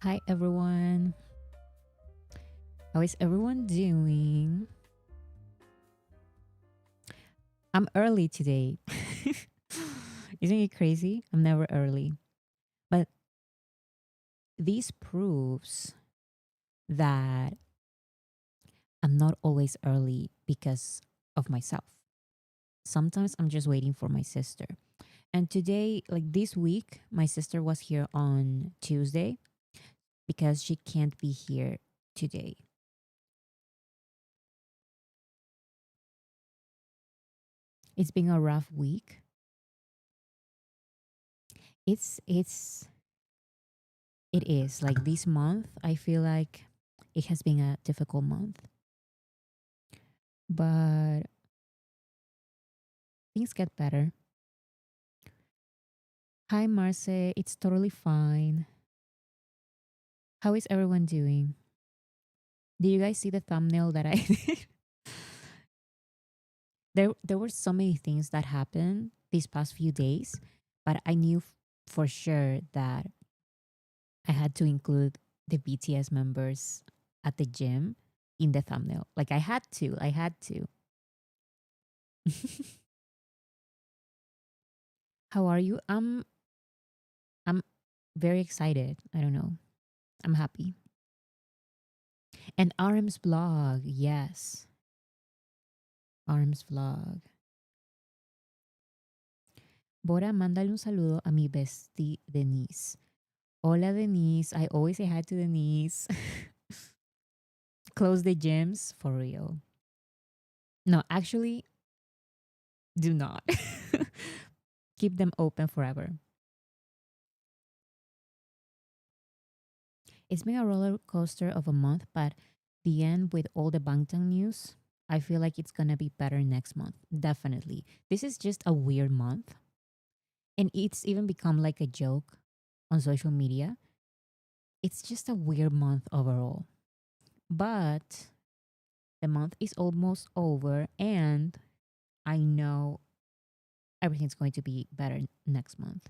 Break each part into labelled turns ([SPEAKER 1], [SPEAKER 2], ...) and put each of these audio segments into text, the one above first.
[SPEAKER 1] Hi everyone. How is everyone doing? I'm early today. Isn't it crazy? I'm never early. But this proves that I'm not always early because of myself. Sometimes I'm just waiting for my sister. And today, like this week, my sister was here on Tuesday because she can't be here today. It's been a rough week. It's It is like this month. I feel like it has been a difficult month, but things get better. Hi, Marce. It's totally fine. How is everyone doing? Did you guys see the thumbnail that I did? There were so many things that happened these past few days, but I knew for sure that I had to include the BTS members at the gym in the thumbnail. Like I had to. I had to. How are you? I'm very excited. I don't know. I'm happy. And Arm's vlog. Yes. Arm's vlog. Bora, mándale un saludo a mi bestie Denise. Hola, Denise. I always say hi to Denise. Close the gyms for real. No, actually, do not. Keep them open forever. It's been a roller coaster of a month, but the end with all the Bangtan news, I feel like it's gonna be better next month. Definitely. This is just a weird month. And it's even become like a joke on social media. It's just a weird month overall. But the month is almost over, and I know everything's going to be better next month.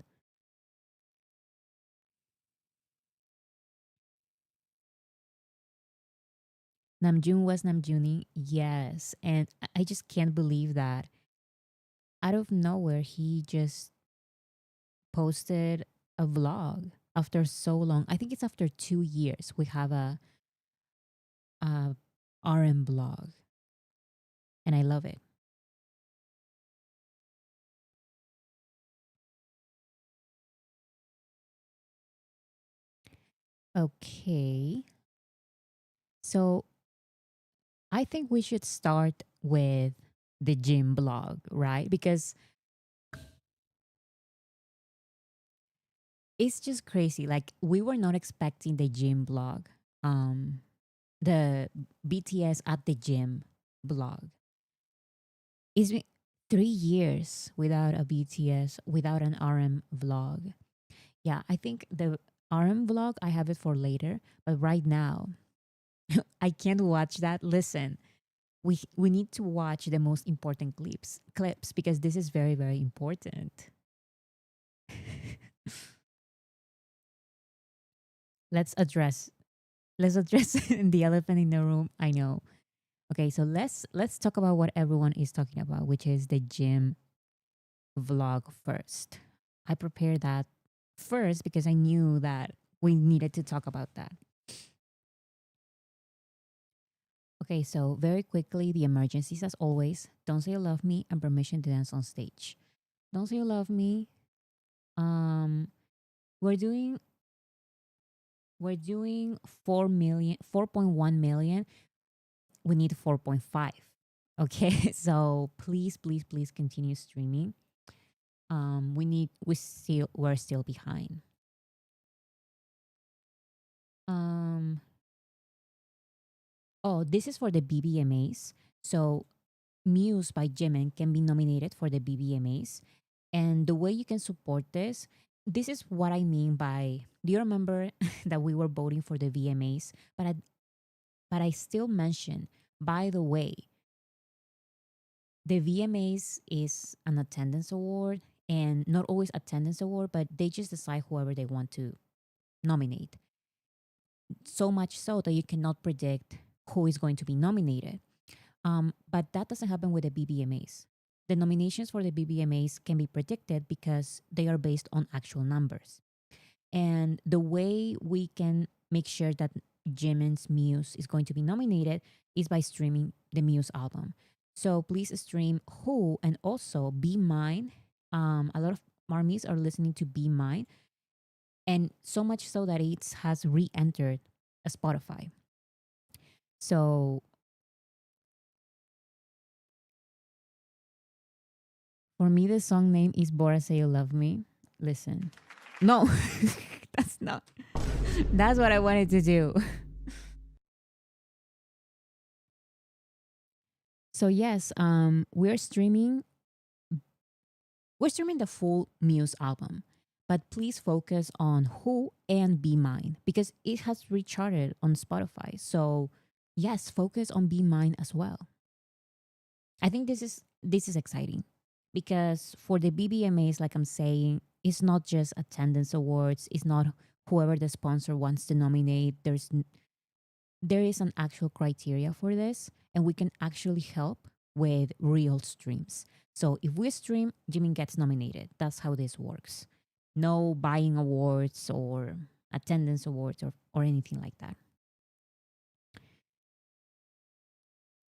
[SPEAKER 1] Namjoon was Namjooning, yes. And I just can't believe that out of nowhere, he just posted a vlog after so long. I think it's after 2 years we have a RM vlog, and I love it. Okay. So I think we should start with the gym blog, right? Because it's just crazy. Like we were not expecting the gym blog, um, the BTS at the gym blog. It's been 3 years without a BTS, without an RM vlog. Yeah, I think the RM vlog I have it for later, but right now I can't watch that. Listen, we need to watch the most important clips because this is very very important. let's address let's address the elephant in the room. I know. Okay, so let's talk about what everyone is talking about, which is the gym vlog first. I prepared that first because I knew that we needed to talk about that. Okay, so very quickly, the emergencies as always. Don't say you love me and permission to dance on stage. Don't say you love me. Um, we're doing we're doing 4 million, 4.1 million. We need 4.5. Okay, so please continue streaming. We're still behind. Um, oh, this is for the BBMAs. So Muse by Jimin can be nominated for the BBMAs. And the way you can support this is what I mean by. Do you remember that we were voting for the VMAs? But I still mention, by the way, the VMAs is an attendance award, and not always attendance award, but they just decide whoever they want to nominate. so much so that you cannot predict who is going to be nominated. But that doesn't happen with the BBMAs. The nominations for the BBMAs can be predicted because they are based on actual numbers. And the way we can make sure that Jimin's Muse is going to be nominated is by streaming the Muse album. So please stream Who and also Be Mine. A lot of armies are listening to Be Mine, and so much so that it has re-entered Spotify. So for me, the song name is Bora Say You Love Me. Listen. No, that's not. That's what I wanted to do. So yes, we're streaming the full Muse album, but please focus on Who and Be Mine because it has recharted on Spotify. So yes, focus on Be Mine as well. I think this is exciting because for the BBMAs, like I'm saying, it's not just attendance awards. It's not whoever the sponsor wants to nominate. There is an actual criteria for this, and we can actually help with real streams. So if we stream, Jimin gets nominated. That's how this works. No buying awards or attendance awards or anything like that.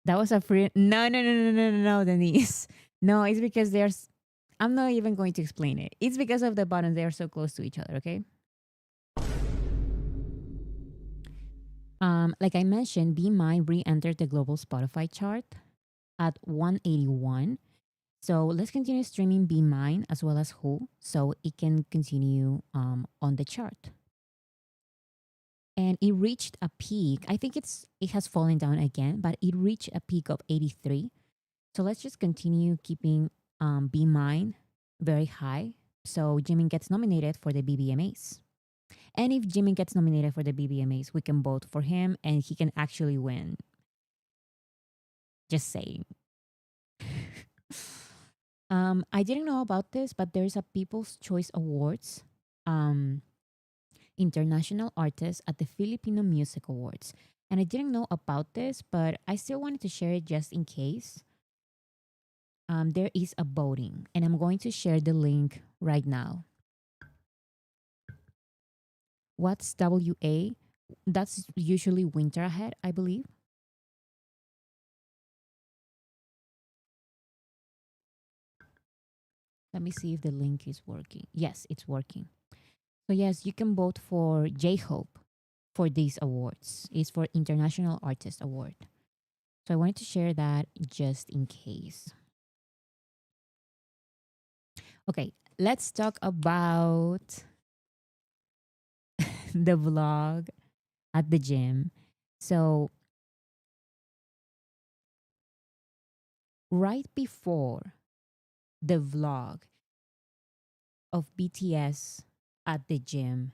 [SPEAKER 1] That was a free. No, no, no, no, no, no, no, Denise. No, it's because there's. I'm not even going to explain it. It's because of the buttons. They are so close to each other. Okay. Like I mentioned, Be Mine re-entered the global Spotify chart at 181. So let's continue streaming Be Mine as well as Who, so it can continue on the chart. And it reached a peak. I think it has fallen down again, but it reached a peak of 83. So let's just continue keeping Be Mine very high. So Jimin gets nominated for the BBMAs. And if Jimin gets nominated for the BBMAs, we can vote for him and he can actually win. Just saying. I didn't know about this, but there's a People's Choice Awards, International Artist at the Filipino Music Awards. And I didn't know about this, but I still wanted to share it just in case. There is a voting, and I'm going to share the link right now. What's WA? That's usually winter ahead, I believe. Let me see if the link is working. Yes, it's working. So yes, you can vote for J Hope for these awards. It's for International Artist Award. So I wanted to share that just in case. Okay, let's talk about the vlog at the gym. So right before the vlog of BTS at the gym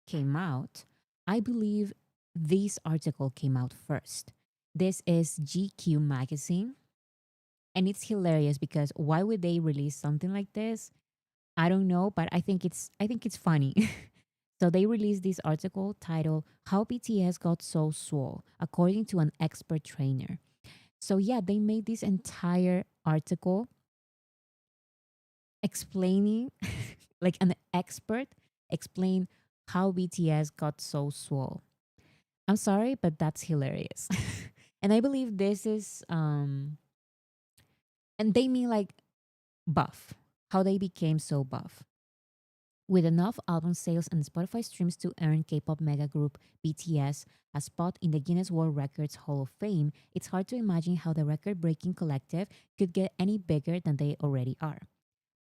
[SPEAKER 1] came out, I believe this article came out first. This is GQ magazine, and it's hilarious because why would they release something like this? I don't know, but I think it's funny. So they released this article titled "How BTS Got So Swole," according to an expert trainer. So yeah, they made this entire article explaining, like an expert explain how BTS got so swole. I'm sorry, but that's hilarious. And I believe this is and they mean like buff, how they became so buff. With enough album sales and Spotify streams to earn K-pop mega group BTS a spot in the Guinness World Records Hall of Fame, it's hard to imagine how the record-breaking collective could get any bigger than they already are.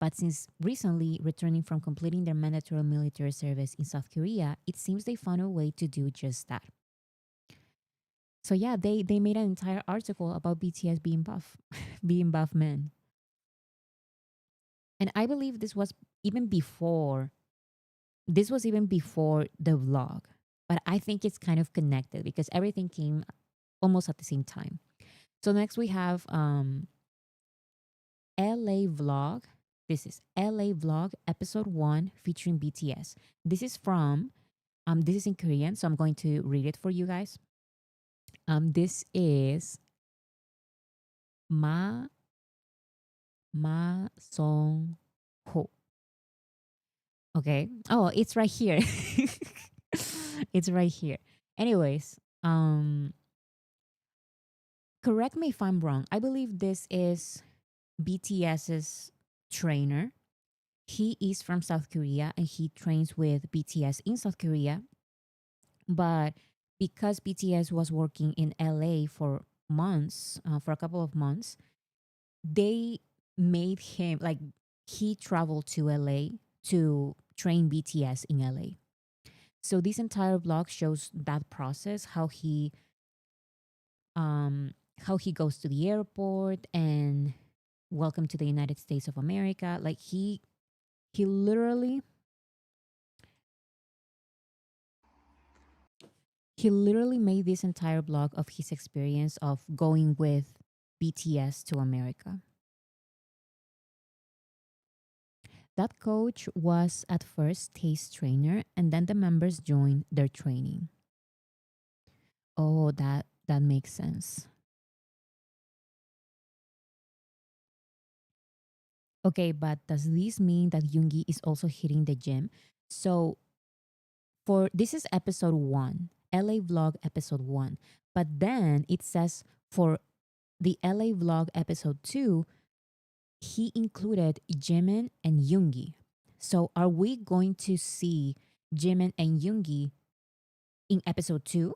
[SPEAKER 1] But since recently returning from completing their mandatory military service in South Korea, it seems they found a way to do just that. So yeah, they made an entire article about BTS being buff, being buff men. And I believe this was even before the vlog. But I think it's kind of connected because everything came almost at the same time. So next we have LA vlog. This is LA vlog episode 1 featuring BTS. This is from This is in Korean, so I'm going to read it for you guys. This is Ma Ma Song Ho. Okay. Oh, it's right here. It's right here. Anyways, correct me if I'm wrong. I believe this is BTS's trainer. He is from South Korea and he trains with BTS in South Korea. But because BTS was working in LA for months, for a couple of months, they made him like he traveled to LA to train BTS in LA. So this entire blog shows that process, how he goes to the airport and welcome to the United States of America. Like he literally he literally made this entire blog of his experience of going with BTS to America. That coach was at first Taste trainer and then the members joined their training. Oh, that makes sense. Okay, but does this mean that Yoongi is also hitting the gym? So for this is episode 1, LA vlog episode 1. But then it says for the LA vlog episode 2, he included Jimin and Yoongi. So are we going to see Jimin and Yoongi in episode 2?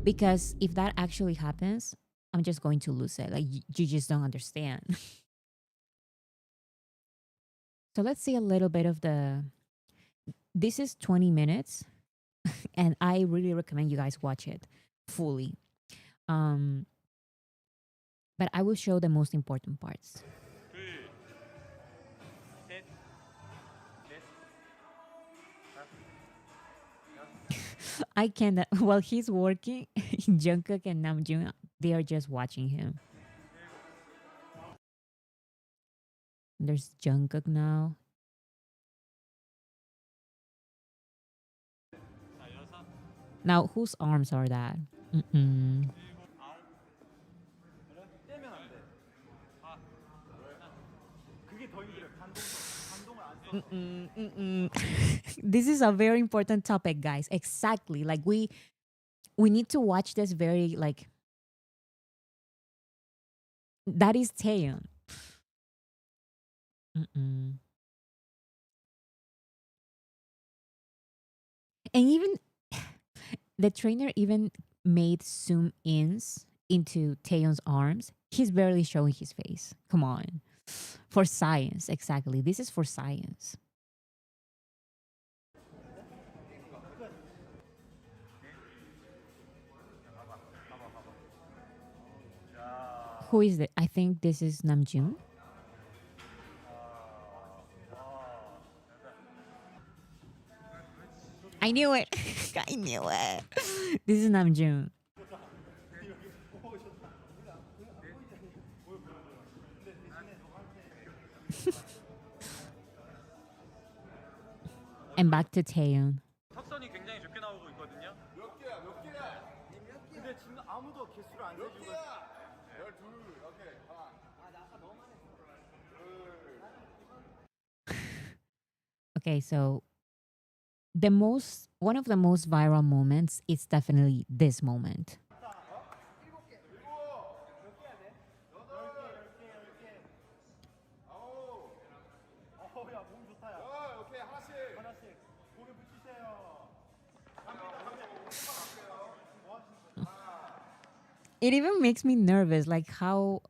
[SPEAKER 1] Because if that actually happens, I'm just going to lose it. Like you just don't understand. So let's see a little bit of the. This is 20 minutes, and I really recommend you guys watch it fully. Um, but I will show the most important parts. I can't. While he's working, Jungkook and Namjoon, they are just watching him. There's Jungkook now. Now, whose arms are that? Mm-mm. Mm-mm, mm-mm. This is a very important topic, guys. Exactly. Like we need to watch this very like that is Taeyeon. Mm-mm. And even the trainer even made zoom ins into Taeyeon's arms. He's barely showing his face. Come on. For science, exactly. This is for science. Who is it? I think this is Namjoon. I knew it. I knew it. This is Namjoon. And back to Taeyeon.
[SPEAKER 2] 턱선이 굉장히 좋게 나오고 있거든요. 몇 개야, 몇 개야? 근데 지금 아무도 개수를 안 세주고. 몇 개야? 12. 오케이. 나 아까 너무 많이
[SPEAKER 1] Okay, so the most one of the most viral moments is definitely this moment. It even makes me nervous, like how.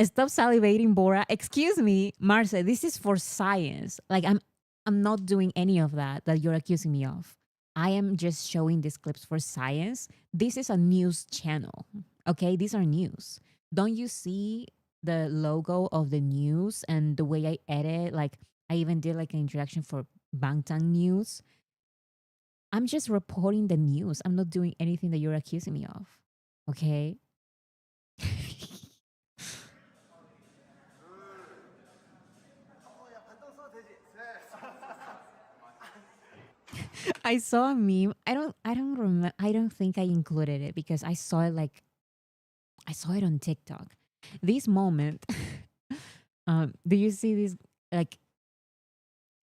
[SPEAKER 1] Stop salivating, Bora. Excuse me, Marce. This is for science. Like I'm not doing any of that you're accusing me of. I am just showing these clips for science. This is a news channel. Okay, these are news. Don't you see the logo of the news and the way I edit? Like I even did like an introduction for Bangtan news. I'm just reporting the news. I'm not doing anything that you're accusing me of. Okay. I saw a meme. I don't remember. I don't think I included it because I saw it like I saw it on TikTok. This moment, do you see this like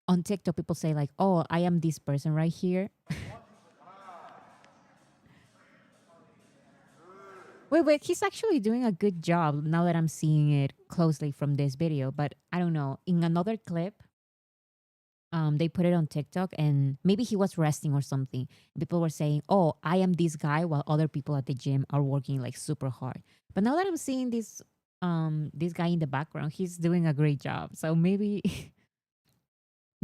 [SPEAKER 1] on TikTok? People say like, "Oh, I am this person right here." Wait. He's actually doing a good job now that I'm seeing it closely from this video. But I don't know. In another clip, they put it on TikTok, and maybe he was resting or something. People were saying, "Oh, I am this guy," while other people at the gym are working like super hard. But now that I'm seeing this guy in the background, he's doing a great job. So maybe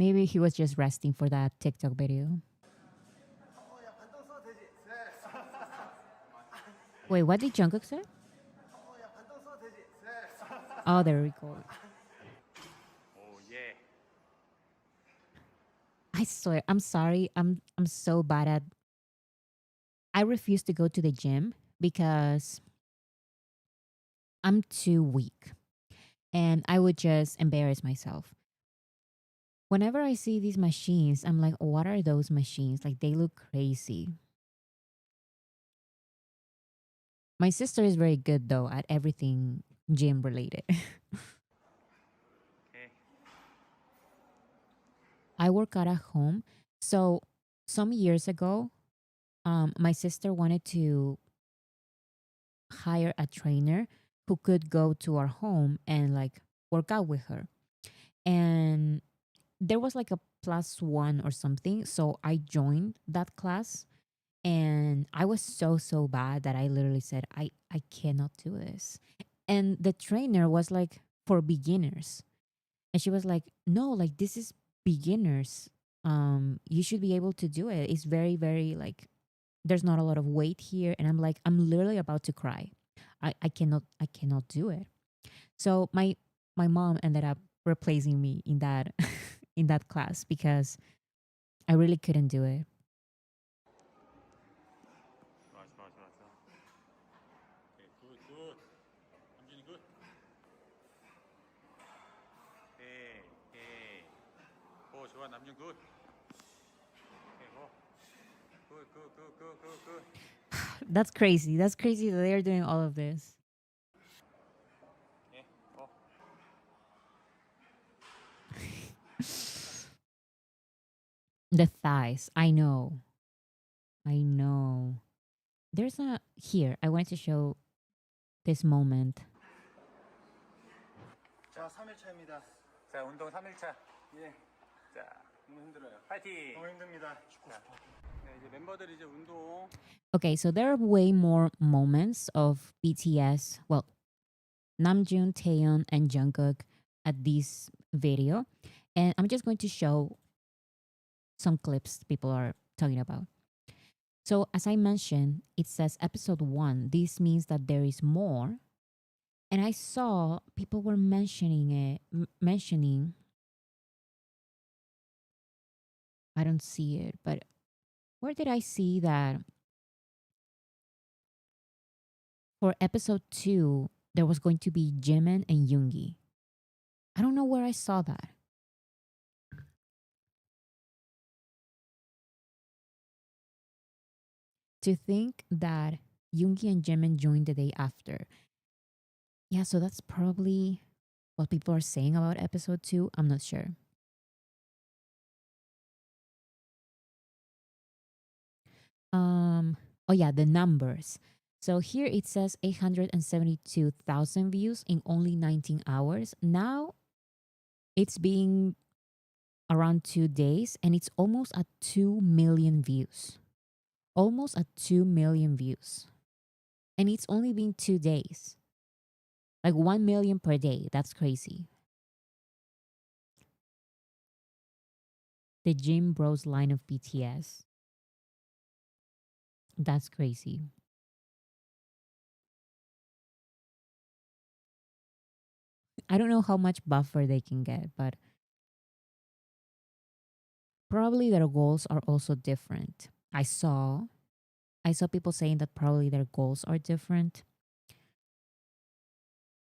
[SPEAKER 1] maybe he was just resting for that TikTok video. Wait, what did Jungkook say? Oh, there we go.
[SPEAKER 2] 오, 예.
[SPEAKER 1] I swear, I'm sorry. I'm so bad at. I refuse to go to the gym because I'm too weak, and I would just embarrass myself. Whenever I see these machines, I'm like, what are those machines? Like, they look crazy. My sister is very good, though, at everything gym related.
[SPEAKER 2] 오케이.
[SPEAKER 1] I work out at home. So, some years ago, my sister wanted to hire a trainer who could go to our home and like work out with her. And there was like a plus one or something. So, I joined that class. And I was so bad that I literally said, I cannot do this. And the trainer was like, for beginners. And she was like, no, like this is beginners. You should be able to do it. It's very like there's not a lot of weight here. And I'm like, I'm literally about to cry. I cannot do it. So my mom ended up replacing me in that in that class because I really couldn't do it.
[SPEAKER 2] 좋아, 좋아, 좋아, 좋아. 오케이, 굿, 굿. 남준이 굿. 오케이, 오케이. 오, 좋아, 남준 굿. 오케이, 고. 굿, 굿, 굿, 굿, 굿, 굿.
[SPEAKER 1] That's crazy. That's crazy that they're doing all of this.
[SPEAKER 2] 예, 고.
[SPEAKER 1] The thighs. I know. I know. There's a here. I wanted to show this moment.
[SPEAKER 2] 자, 3일차입니다. 자, 운동 3일차. 예. 자, 너무 힘들어요. 파이팅! 너무 힘듭니다. 죽고 싶어. 네, 이제 멤버들이 이제 운동.
[SPEAKER 1] Okay, so there are way more moments of BTS. Well, Namjoon, Taeyeon, and Jungkook at this video, and I'm just going to show some clips people are talking about. So, as I mentioned, it says episode one. This means that there is more. And I saw people were mentioning it, mentioning. I don't see it, but where did I see that for episode two, there was going to be Jimin and Yoongi? I don't know where I saw that. To think that Yoongi and Jimin joined the day after. Yeah, so that's probably what people are saying about episode two. I'm not sure. Oh yeah, the numbers. So here it says 872,000 views in only 19 hours. Now it's being around 2 days and it's almost at 2 million views. Almost at 2 million views. And it's only been 2 days. Like 1 million per day. That's crazy. The Gym Bros line of BTS. That's crazy. I don't know how much buffer they can get, but probably their goals are also different. I saw people saying that probably their goals are different,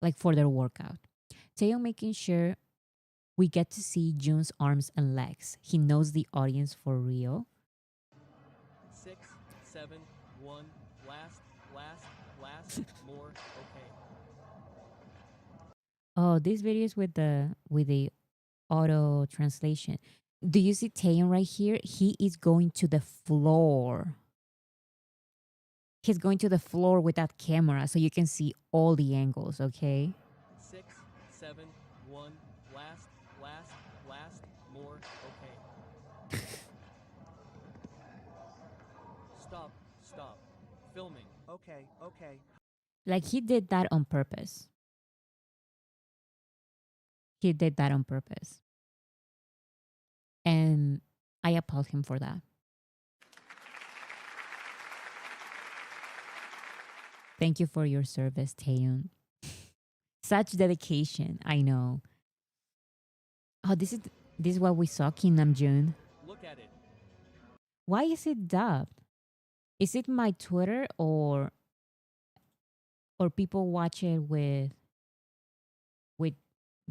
[SPEAKER 1] like for their workout. Taeyong making sure we get to see June's arms and legs. He knows the audience for real.
[SPEAKER 2] 7, 1, last, last, last, more, okay.
[SPEAKER 1] Oh, these videos with the auto translation. Do you see Taeyeon right here? He is going to the floor. He's going to the floor with that camera so you can see all the angles, okay?
[SPEAKER 2] 6, 7, 1, last, last, last, more, okay. Stop, stop. Filming. Okay, okay.
[SPEAKER 1] Like he did that on purpose. He did that on purpose. And I applaud him for that. Thank you for your service, Taeyeon. Such dedication, I know. Oh, this is what we saw, Kim Namjoon.
[SPEAKER 2] Look at it.
[SPEAKER 1] Why is it dubbed? Is it my Twitter or people watch it with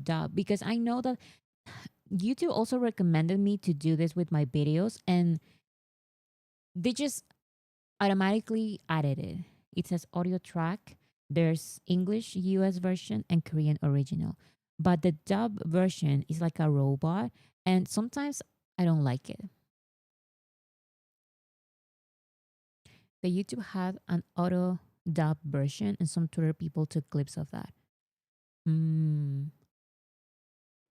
[SPEAKER 1] dub? Because I know that YouTube also recommended me to do this with my videos, and they just automatically added it. It says audio track. There's English US version and Korean original. But the dub version is like a robot, and sometimes I don't like it. The YouTube had an auto dub version, and some Twitter people took clips of that. Mm.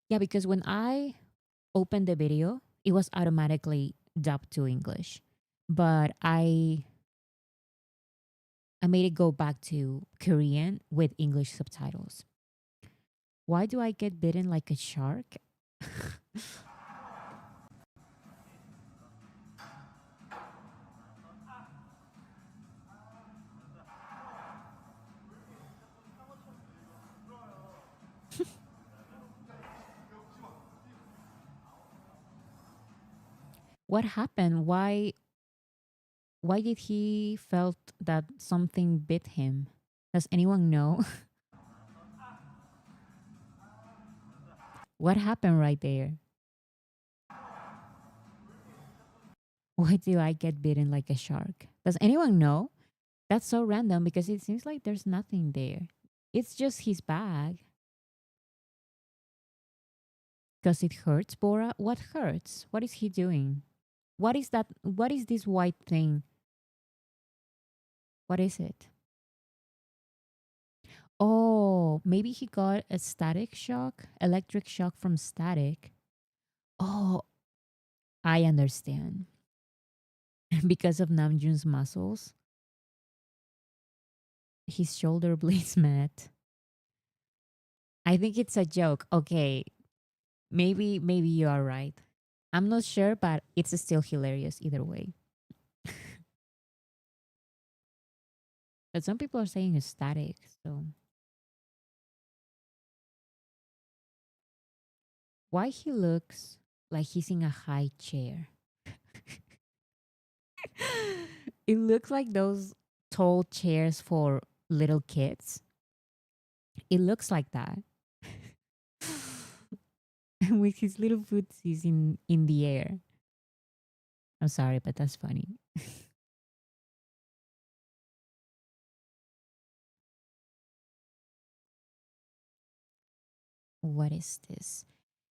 [SPEAKER 1] Yeah, because when I opened the video, it was automatically dubbed to English. But I made it go back to Korean with English subtitles. Why do I get bitten like a shark? What happened? Why did he felt that something bit him? Does anyone know? What happened right there? Why do I get bitten like a shark? Does anyone know? That's so random because it seems like there's nothing there. It's just his bag. Because it hurts, Bora? What hurts? What is he doing? What is that? What is this white thing? What is it? Oh, maybe he got a static shock, electric shock from static. Oh, I understand. Because of Namjoon's muscles, his shoulder blades met. I think it's a joke. Okay, maybe you are right. I'm not sure, but it's still hilarious either way. But some people are saying it's static, so why he looks like he's in a high chair? It looks like those tall chairs for little kids. It looks like that. With his little footsies in the air. I'm sorry, but that's funny. What is this?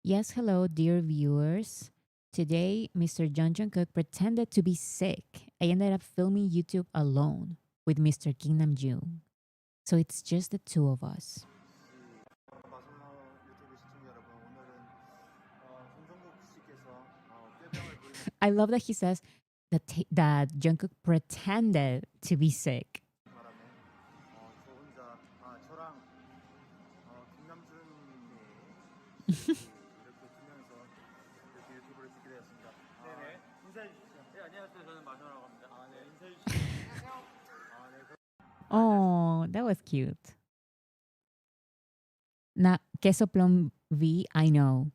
[SPEAKER 1] Yes, hello, dear viewers. Today, Mr. John Jungkook pretended to be sick. I ended up filming YouTube alone with Mr. Kim Namjoon. So it's just the two of us.
[SPEAKER 2] 마지막 유튜브 시청자 여러분, 오늘은 정종국 씨께서 꾀병을 부리는
[SPEAKER 1] I love that he says that Jungkook pretended to be sick.
[SPEAKER 2] 바람에 저 혼자 저랑 김남준이 이렇게 두 명이서 이렇게 유튜브를 찍게 되었습니다. 네네. 인사해 주시죠. 네, 안녕하세요. 저는 마셔라고 합니다. 네, 인사해 주시죠. 안녕하세요. 네.
[SPEAKER 1] Oh, that was cute. Now, Queso Plum V, I know.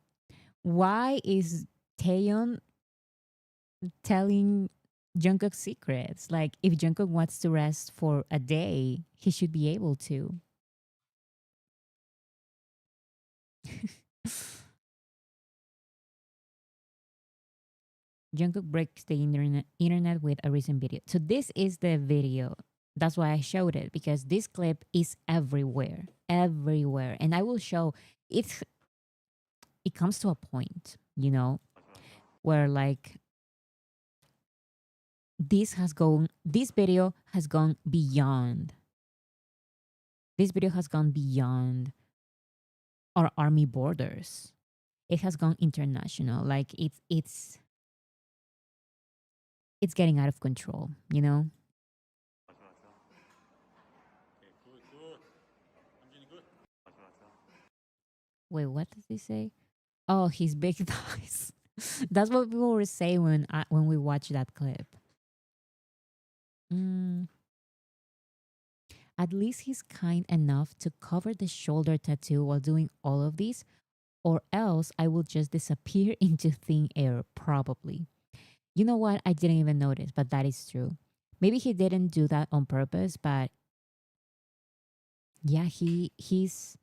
[SPEAKER 1] Why is Taeyeon telling Jungkook secrets? Like, if Jungkook wants to rest for a day, he should be able to. Jungkook breaks the internet with a recent video. So this is the video. That's why I showed it, because this clip is everywhere, everywhere. And I will show it. It comes to a point, where like this video has gone beyond. This video has gone beyond our army borders. It has gone international. Like it's getting out of control, you know? Wait, what does he say? Oh, his big thighs. That's what people were saying when we watched that clip. Mm, at least he's kind enough to cover the shoulder tattoo while doing all of this, or else I will just disappear into thin air, probably. You know what? I didn't even notice, but that is true. Maybe he didn't do that on purpose, but yeah, he's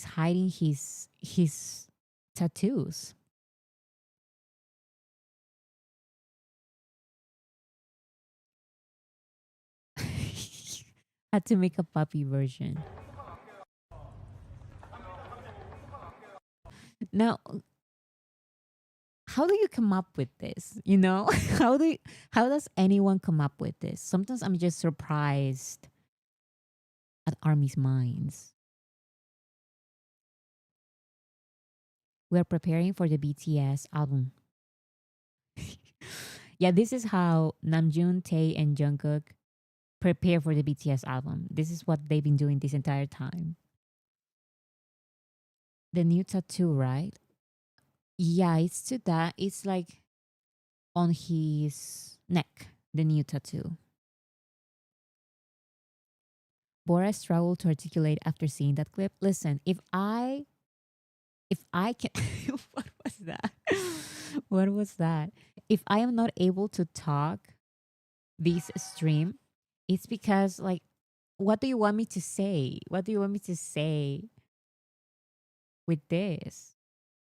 [SPEAKER 1] hiding his tattoos. Had to make a puppy version. Now, how do you come up with this? how how does anyone come up with this? Sometimes I'm just surprised at Army's minds. We're preparing for the BTS album. Yeah, this is how Namjoon, Tae, and Jungkook prepare for the BTS album. This is what they've been doing this entire time. The new tattoo, right? Yeah, it's to that. It's like on his neck, the new tattoo. Bora struggled to articulate after seeing that clip. Listen, if I can what was that? What was that? If I am not able to talk this stream, it's because like what do you want me to say? What do you want me to say with this?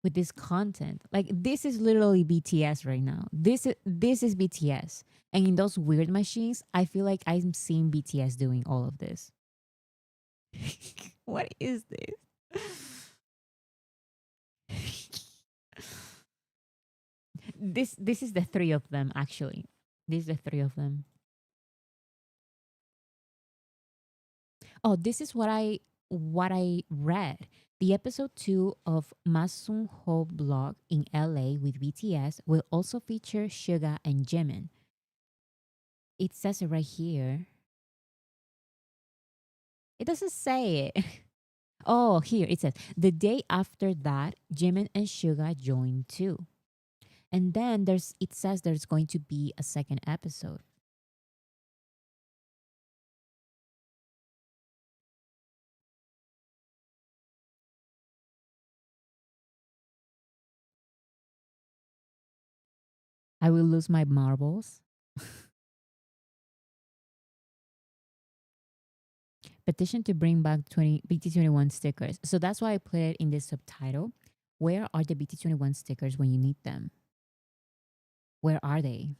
[SPEAKER 1] With this content? Like this is literally BTS right now. This is BTS. And in those weird machines, I feel like I'm seeing BTS doing all of this. What is this? This is the three of them actually. This is the three of them. Oh, this is what I read. The episode 2 of Masung Ho blog in LA with BTS will also feature Suga and Jimin. It says it right here. It doesn't say it. Oh, here it says the day after that, Jimin and Suga join too. And then it says there's going to be a second episode. I will lose my marbles. Petition to bring back 20 BT21 stickers. So that's why I put it in this subtitle. Where are the BT21 stickers when you need them? Where are they?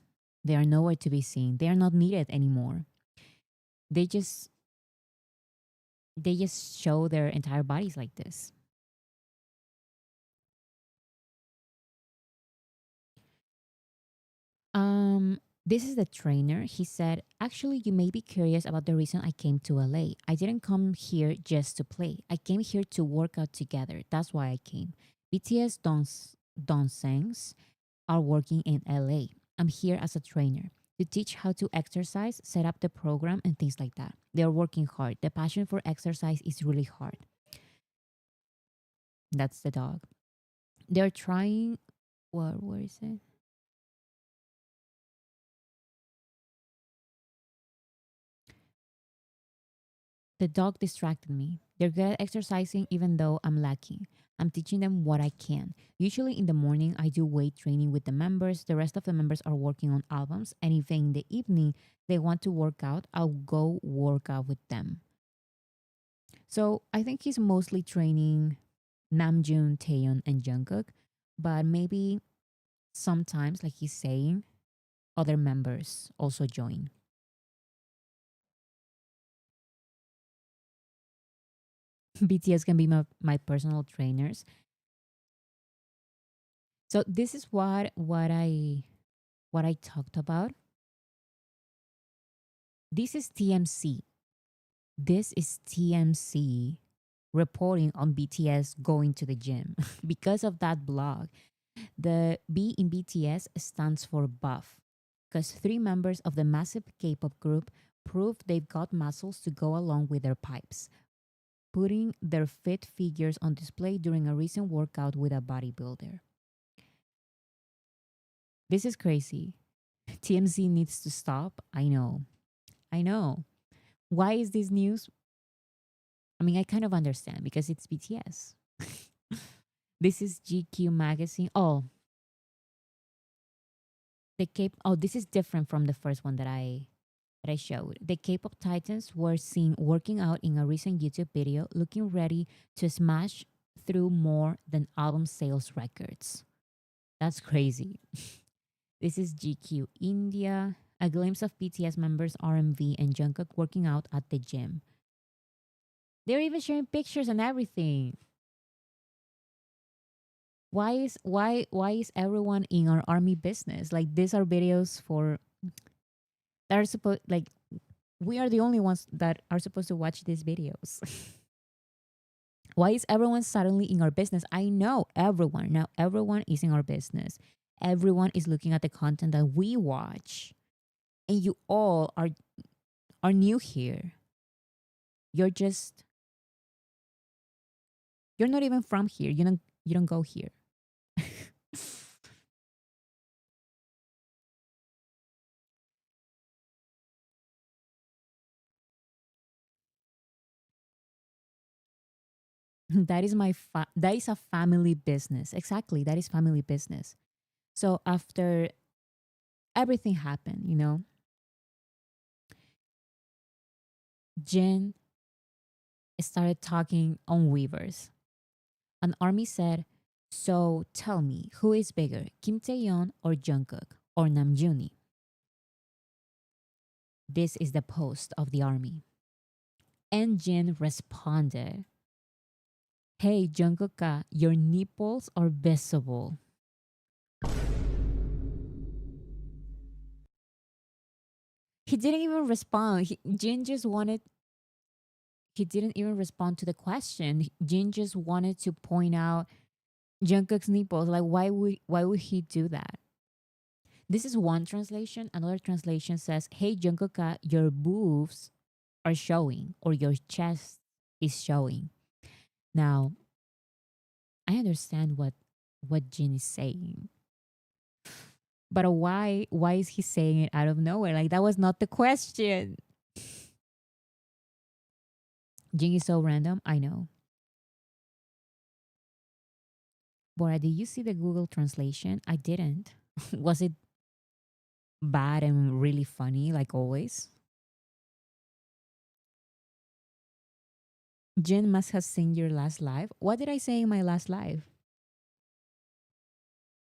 [SPEAKER 1] They are nowhere to be seen. They are not needed anymore. They just show their entire bodies like this. This is the trainer. He said, actually, you may be curious about the reason I came to LA. I didn't come here just to play. I came here to work out together. That's why I came. BTS Donsangs are working in LA. I'm here as a trainer to teach how to exercise, set up the program, and things like that. They're working hard. The passion for exercise is really hard. That's the dog. They're trying. Where is it? The dog distracted me. They're good at exercising even though I'm lacking. I'm teaching them what I can. Usually in the morning, I do weight training with the members. The rest of the members are working on albums. And if in the evening they want to work out, I'll go work out with them. So I think he's mostly training Namjoon, Taeyeon, and Jungkook. But maybe sometimes, like he's saying, other members also join. BTS can be my personal trainers. So this is what I talked about. This is TMC. This is TMC reporting on BTS going to the gym because of that blog. The B in BTS stands for buff because three members of the massive K-pop group proved they've got muscles to go along with their pipes, putting their fit figures on display during a recent workout with a bodybuilder. This is crazy. TMZ needs to stop. I know. I know. Why is this news? I mean, I kind of understand because it's BTS. This is GQ magazine. Oh, the Cape. Oh, this is different from the first one that I showed. The K-pop titans were seen working out in a recent YouTube video, looking ready to smash through more than album sales records. That's crazy. This is GQ India. A glimpse of BTS members RMV and Jungkook working out at the gym. They're even sharing pictures and everything. Why is everyone in our army business? Like these are videos for that are supposed like we are the only ones that are supposed to watch these videos. Why is everyone suddenly in our business? I know everyone. Now everyone is in our business. Everyone is looking at the content that we watch. And you all are new here. You're just you're not even from here. You don't go here. That is a family business. Exactly. That is family business. So after everything happened, Jin started talking on Weverse. An army said, "So tell me, who is bigger, Kim Taeyeon or Jungkook or Namjoon?" This is the post of the army. And Jin responded, "Hey Jungkook, your nipples are visible." He didn't even respond. Jin just wanted. He didn't even respond to the question. Jin just wanted to point out Jungkook's nipples. Like, why would he do that? This is one translation. Another translation says, "Hey Jungkook, your boobs are showing, or your chest is showing." Now, I understand what Jin is saying, but why is he saying it out of nowhere? Like that was not the question. Jin is so random. I know. Bora, did you see the Google translation? I didn't. Was it bad and really funny like always? Jin must have seen your last live. What did I say in my last live?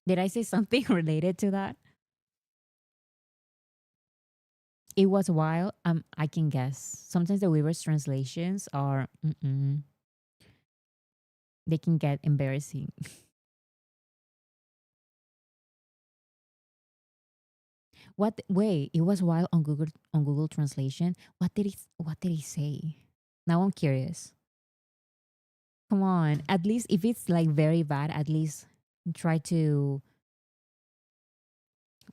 [SPEAKER 1] Did I say something related to that? It was wild. I can guess. Sometimes the Weverse translations are they can get embarrassing. What? Wait, it was wild on Google Translation. What did he say? Now I'm curious. Come on, at least if it's like very bad, at least try to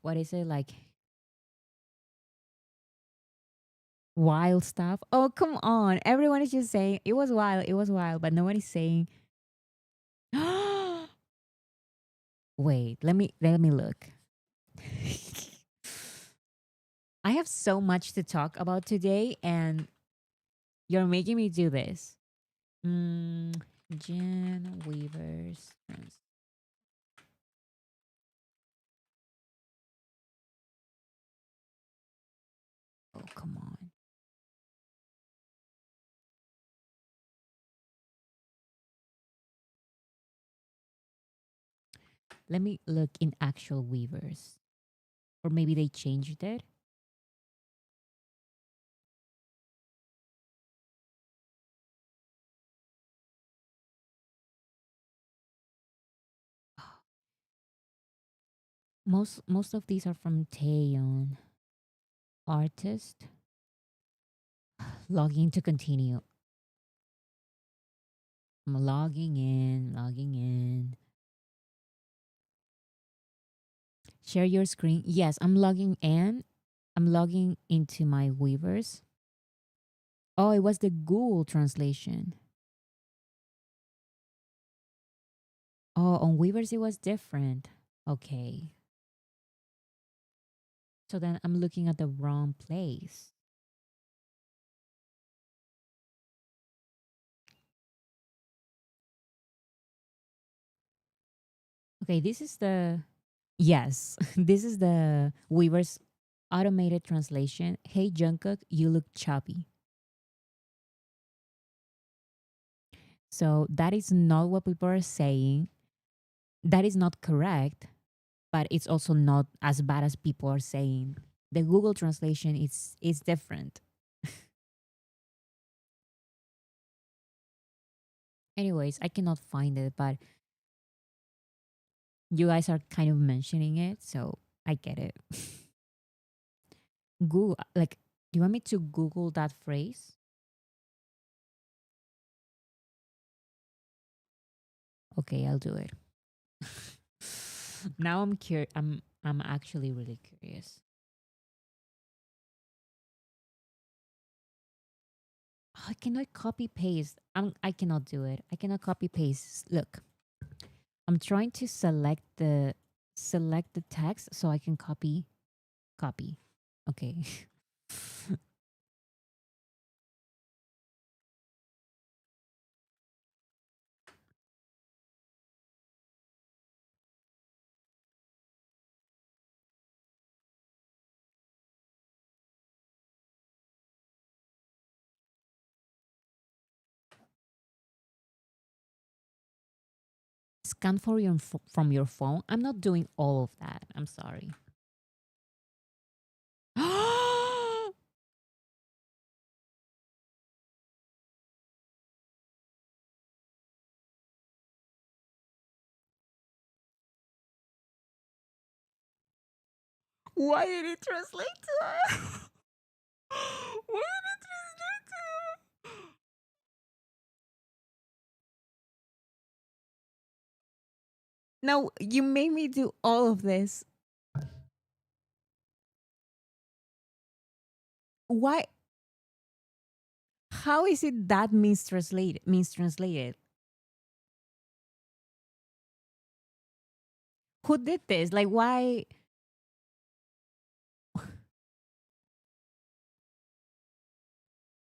[SPEAKER 1] what is it like wild stuff. Oh come on, everyone is just saying it was wild, but nobody's saying. Wait, let me look. I have so much to talk about today, and you're making me do this. Jen Weaver's. Oh, come on. Let me look in actual Weverse. Or maybe they changed it. Most of these are from Taeyeon. Artist. Logging to continue. I'm logging in, logging in. Share your screen. Yes, I'm logging in. I'm logging into my Weverse. Oh, it was the Google translation. Oh, on Weverse it was different. Okay. So then I'm looking at the wrong place. Okay, this is the yes, this is the Weverse automated translation. Hey Jungkook, you look choppy. So that is not what people are saying. That is not correct, but it's also not as bad as people are saying. The Google translation is different. Anyways, I cannot find it, but you guys are kind of mentioning it, so I get it. Google, like, do you want me to Google that phrase? Okay, I'll do it. Now I'm curious. I'm actually really curious. Oh, I cannot copy paste. I cannot do it. I cannot copy paste. Look, I'm trying to select the text so I can copy. Okay. Scan for your from your phone. I'm not doing all of that. I'm sorry. Why did it translate to that? Why did it translate to that? No, you made me do all of this. Why? How is it that mistranslated? Mistranslated. Who did this? Like, why?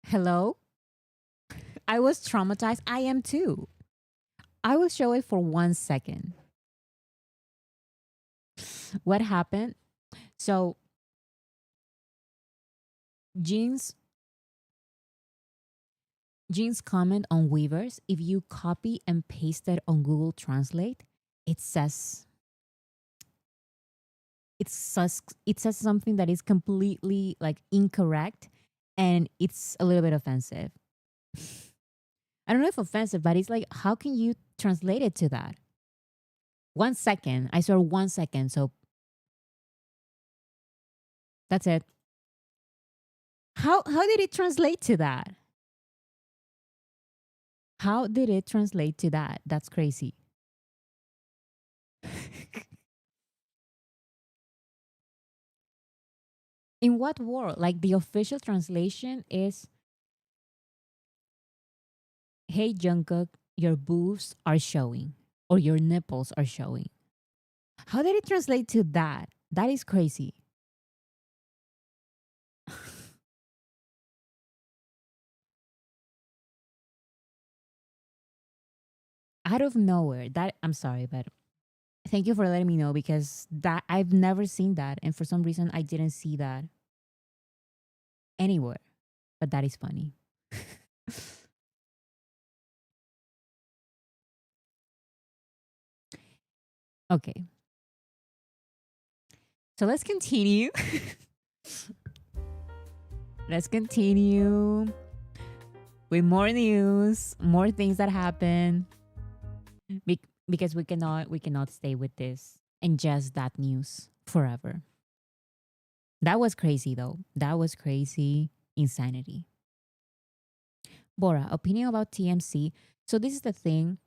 [SPEAKER 1] Hello? I was traumatized. I am too. I will show it for 1 second. What happened? So, Jean's Jean's comment on Weverse, if you copy and paste it on Google Translate, it says it says something that is completely like incorrect and it's a little bit offensive. I don't know if offensive, but it's like how can you translate it to that? 1 second. I saw 1 second, so that's it. How did it translate to that? How did it translate to that? That's crazy. In what world? Like the official translation is hey Jungkook, your boobs are showing or your nipples are showing. How did it translate to that? That is crazy. Out of nowhere. That I'm sorry, but thank you for letting me know because that I've never seen that and for some reason I didn't see that anywhere. But that is funny. Okay. So let's continue. Let's continue with more news, more things that happen. Because we cannot stay with this and just that news forever. That was crazy though. That was crazy insanity. Bora, opinion about TMC. So this is the thing.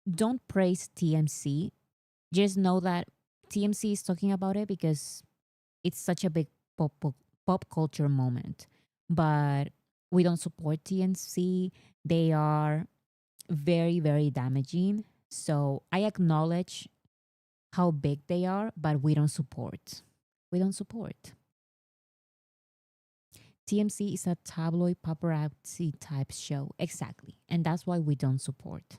[SPEAKER 1] Don't praise TMC. Just know that TMC is talking about it because it's such a big pop culture moment. But we don't support TMC. They are very, very damaging. So I acknowledge how big they are, but we don't support. We don't support. TMC is a tabloid paparazzi type show. Exactly. And that's why we don't support.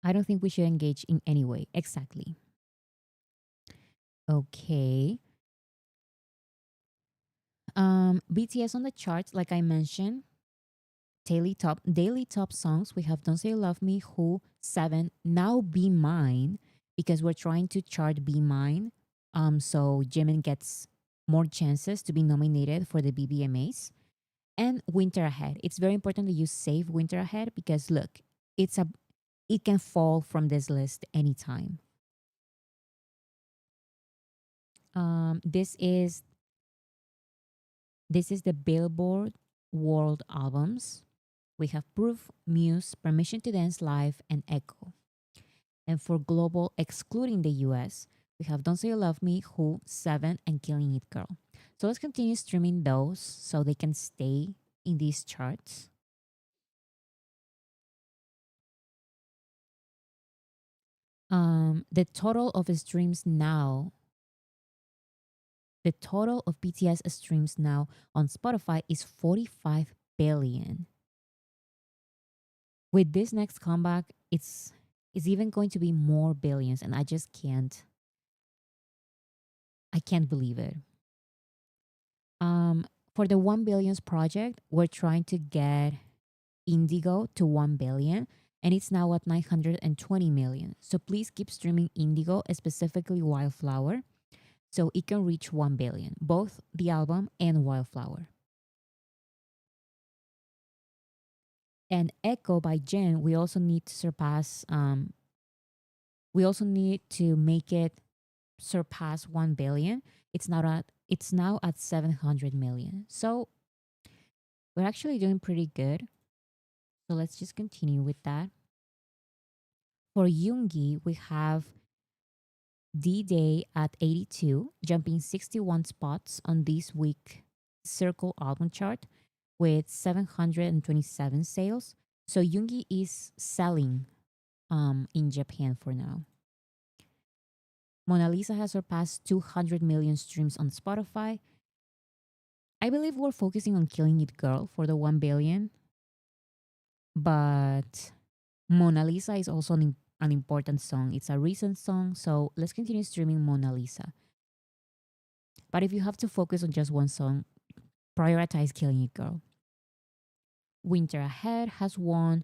[SPEAKER 1] I don't think we should engage in any way. Exactly. Okay. BTS on the charts, like I mentioned, daily top songs. We have Don't Say You Love Me, Who, Seven, now Be Mine, because we're trying to chart Be Mine. So Jimin gets more chances to be nominated for the BBMAs. And Winter Ahead. It's very important that you save Winter Ahead because look, it's a it can fall from this list anytime. Um, this is this is the Billboard World Albums. We have Proof, Muse, Permission to Dance Live, and Echo. And for global, excluding the US, we have Don't Say You Love Me, Who, Seven, and Killing It Girl. So let's continue streaming those so they can stay in these charts. The total of streams now, the total of BTS streams now on Spotify is 45 billion. With this next comeback, it's even going to be more billions, and I can't believe it. Um, for the 1 billions project, we're trying to get Indigo to 1 billion, and it's now at 920 million. So please keep streaming Indigo, specifically Wildflower, so it can reach 1 billion, both the album and Wildflower. And Echo by Jen, we also need to make it surpass 1 billion. It's now at 700 million. So we're actually doing pretty good. So let's just continue with that. For Yoongi, we have D-Day at 82, jumping 61 spots on this week Circle album chart with 727 sales. So Yoongi is selling in Japan for now. Mona Lisa has surpassed 200 million streams on Spotify. I believe we're focusing on Killing It Girl for the 1 billion, but Mona Lisa is also an important song. It's a recent song, so let's continue streaming Mona Lisa. But if you have to focus on just one song, prioritize Killing It Girl. Winter Ahead has won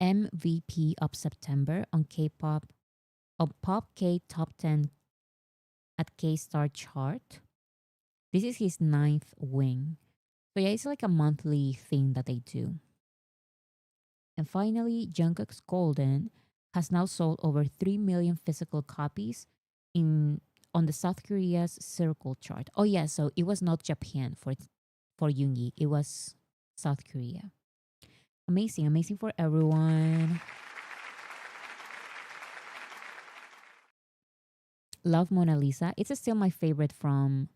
[SPEAKER 1] MVP of September on K-pop, on Pop K Top 10 at K-Star chart. This is his ninth win. So yeah, it's like a monthly thing that they do. And finally, Jungkook's Golden has now sold over 3 million physical copies in on the South Korea's Circle chart. Oh yeah, so it was not Japan for Yoongi. It was South Korea. Amazing, amazing for everyone. Love Mona Lisa. It's still my favorite from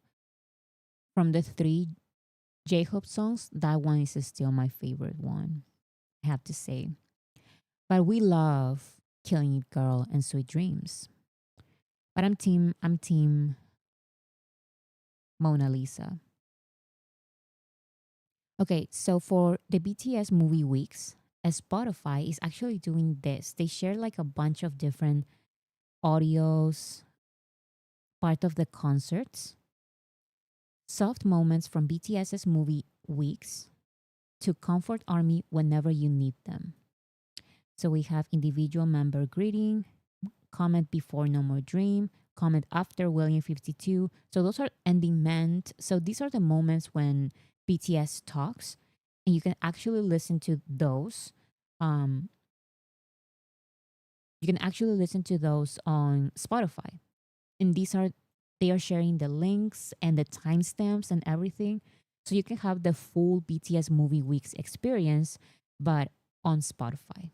[SPEAKER 1] the three J-Hope songs. That one is still my favorite one, I have to say. But we love Killing It Girl and Sweet Dreams. But I'm team Mona Lisa. Okay, so for the BTS movie weeks, Spotify is actually doing this. They share like a bunch of different audios, part of the concerts, soft moments from BTS's movie weeks to comfort army whenever you need them. So we have individual member greeting, comment before no more dream, comment after William 52. So those are ending meant. So these are the moments when BTS talks, and you can actually listen to those. Um, you can actually listen to those on Spotify. And they are sharing the links and the timestamps and everything. So you can have the full BTS movie weeks experience, but on Spotify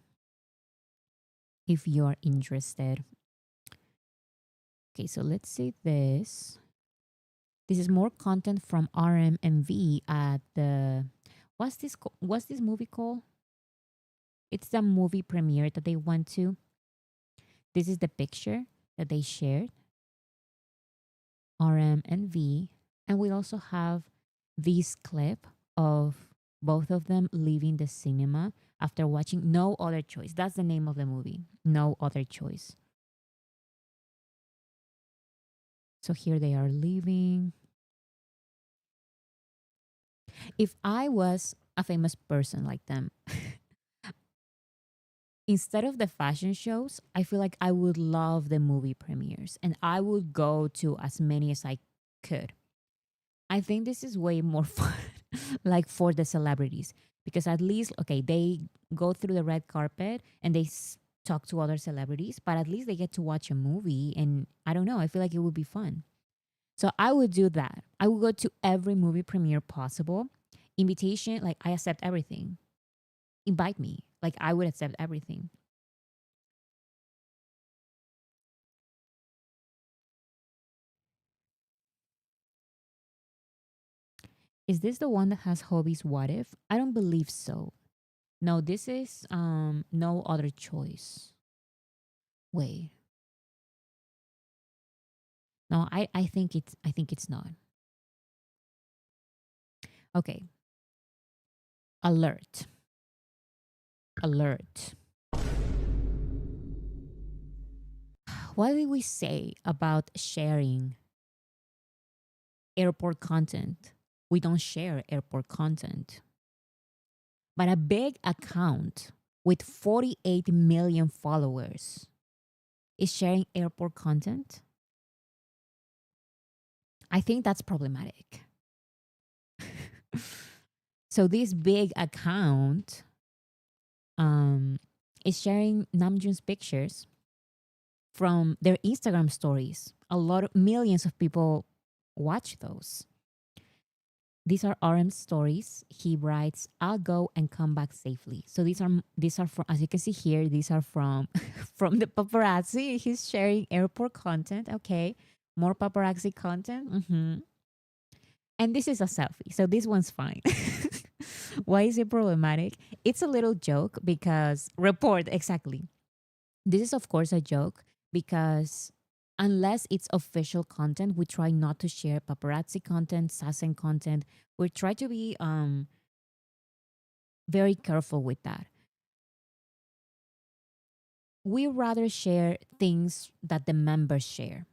[SPEAKER 1] if you're interested. Okay, so let's see this. This is more content from RM and V at the what's this movie called? It's the movie premiere that they went to. This is the picture that they shared, RM and V. And we also have this clip of both of them leaving the cinema after watching No Other Choice. That's the name of the movie, No Other Choice. So here they are leaving. If I was a famous person like them, instead of the fashion shows, I feel like I would love the movie premieres and I would go to as many as I could. I think this is way more fun, like for the celebrities, because at least, okay, they go through the red carpet and they talk to other celebrities, but at least they get to watch a movie. And I don't know, I feel like it would be fun. So I would do that. I would go to every movie premiere possible. Invitation, like I accept everything. Invite me, like I would accept everything. Is this the one that has Hobie's What If? I don't believe so. No, this is No Other Choice. Wait. No, I think it's not. Okay. Alert. Alert. What did we say about sharing airport content? We don't share airport content. But a big account with 48 million followers is sharing airport content. I think that's problematic. So this big account is sharing Namjoon's pictures from their Instagram stories. A lot of millions of people watch those. These are RM's stories. He writes, "I'll go and come back safely." So these are from, as you can see here, these are from from the paparazzi. He's sharing airport content. Okay, more paparazzi content. And this is a selfie, so this one's fine. Why is it problematic? It's a little joke because report exactly. This is of course a joke because unless it's official content, we try not to share paparazzi content, sassen content. We try to be very careful with that. We rather share things that the members share.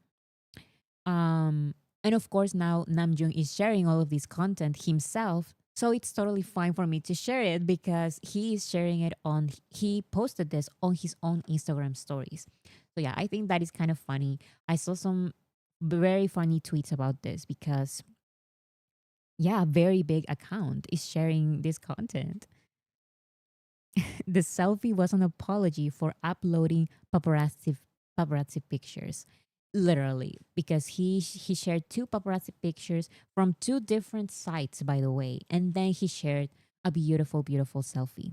[SPEAKER 1] And of course, now Namjoon is sharing all of this content himself. So it's totally fine for me to share it because he is sharing it on, he posted this on his own Instagram stories. So yeah, I think that is kind of funny. I saw some very funny tweets about this because, yeah, a very big account is sharing this content. The selfie was an apology for uploading paparazzi pictures, literally, because he shared two paparazzi pictures from two different sites, by the way, and then he shared a beautiful selfie.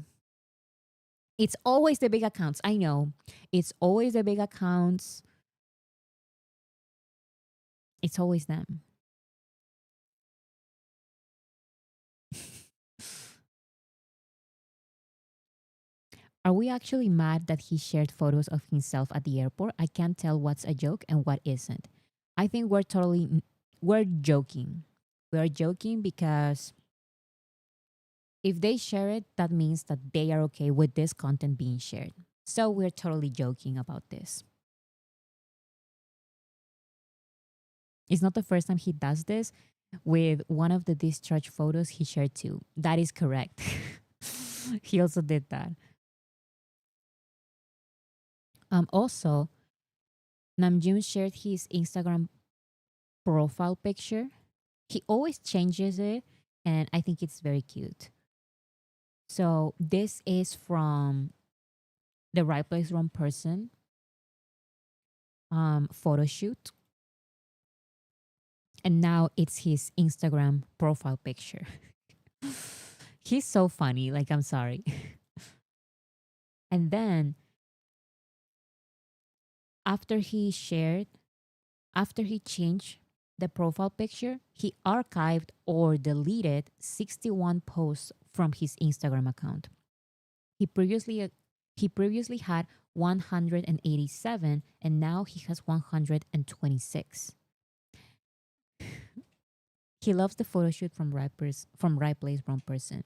[SPEAKER 1] It's always the big accounts. I know, it's always the big accounts. It's always them. Are we actually mad that he shared photos of himself at the airport? I can't tell what's a joke and what isn't. I think we're joking. We're joking because if they share it, that means that they are okay with this content being shared. So we're totally joking about this. It's not the first time he does this. With one of the discharge photos he shared too. That is correct. He also did that. Also, Namjoon shared his Instagram profile picture. He always changes it, and I think it's very cute. So this is from the Right Place, Wrong Person photo shoot, and now it's his Instagram profile picture. He's so funny. Like, I'm sorry. And then after he shared, after he changed the profile picture, he archived or deleted 61 posts from his Instagram account. He previously he previously had 187 and now he has 126. He loves the photo shoot from from Right Place Wrong Person.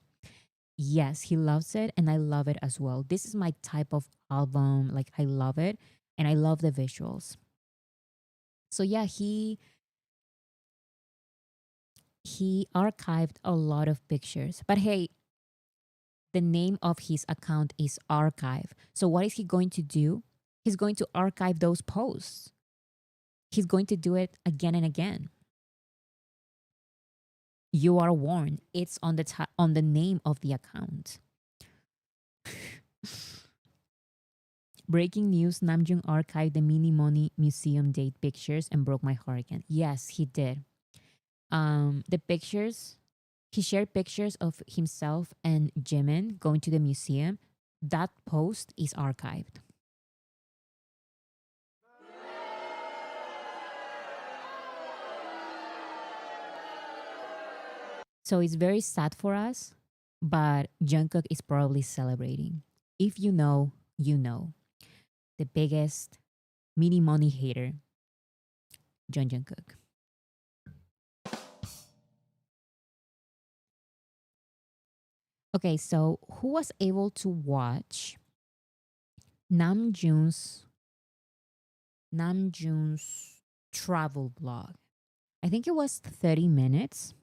[SPEAKER 1] Yes, he loves it and I love it as well. This is my type of album. Like, I love it and I love the visuals. So yeah, he archived a lot of pictures. But hey, the name of his account is Archive. So what is he going to do? He's going to archive those posts. He's going to do it again and again. You are warned. It's on on the name of the account. Breaking news: Namjoon archived the Mini Money Museum date pictures and broke my heart again. Yes, he did. The pictures, he shared pictures of himself and Jimin going to the museum. That post is archived. So it's very sad for us, but Jungkook is probably celebrating. If you know, you know. The biggest mini money hater, Jungkook. Okay, so who was able to watch Namjoon's Namjoon's travel vlog? I think it was 30 minutes.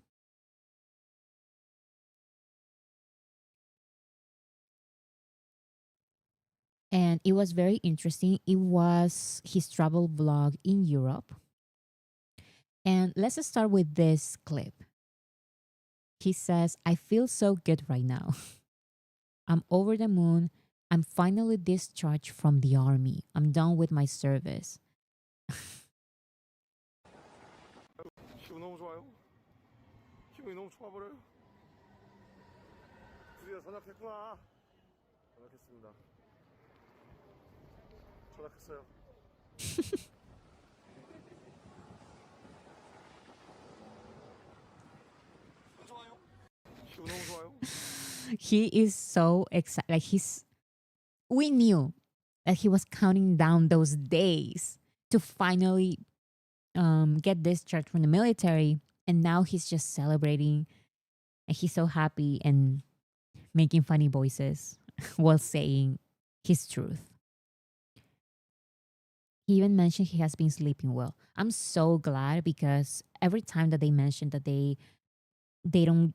[SPEAKER 1] And it was very interesting. It was his travel vlog in Europe. And let's just start with this clip. He says, I feel so good right now. I'm over the moon. I'm finally discharged from the army. I'm done with my service.
[SPEAKER 2] 기분 너무 좋아요. 기분이 너무 좋아버려요. 드디어 전역했구나. 전역했습니다. 전역했어요. 좋아요. 기분 너무 좋아요.
[SPEAKER 1] He is so excited. Like, we knew that he was counting down those days to finally get discharged from the military. And now he's just celebrating. And he's so happy and making funny voices while saying his truth. He even mentioned he has been sleeping well. I'm so glad because every time that they mention that they don't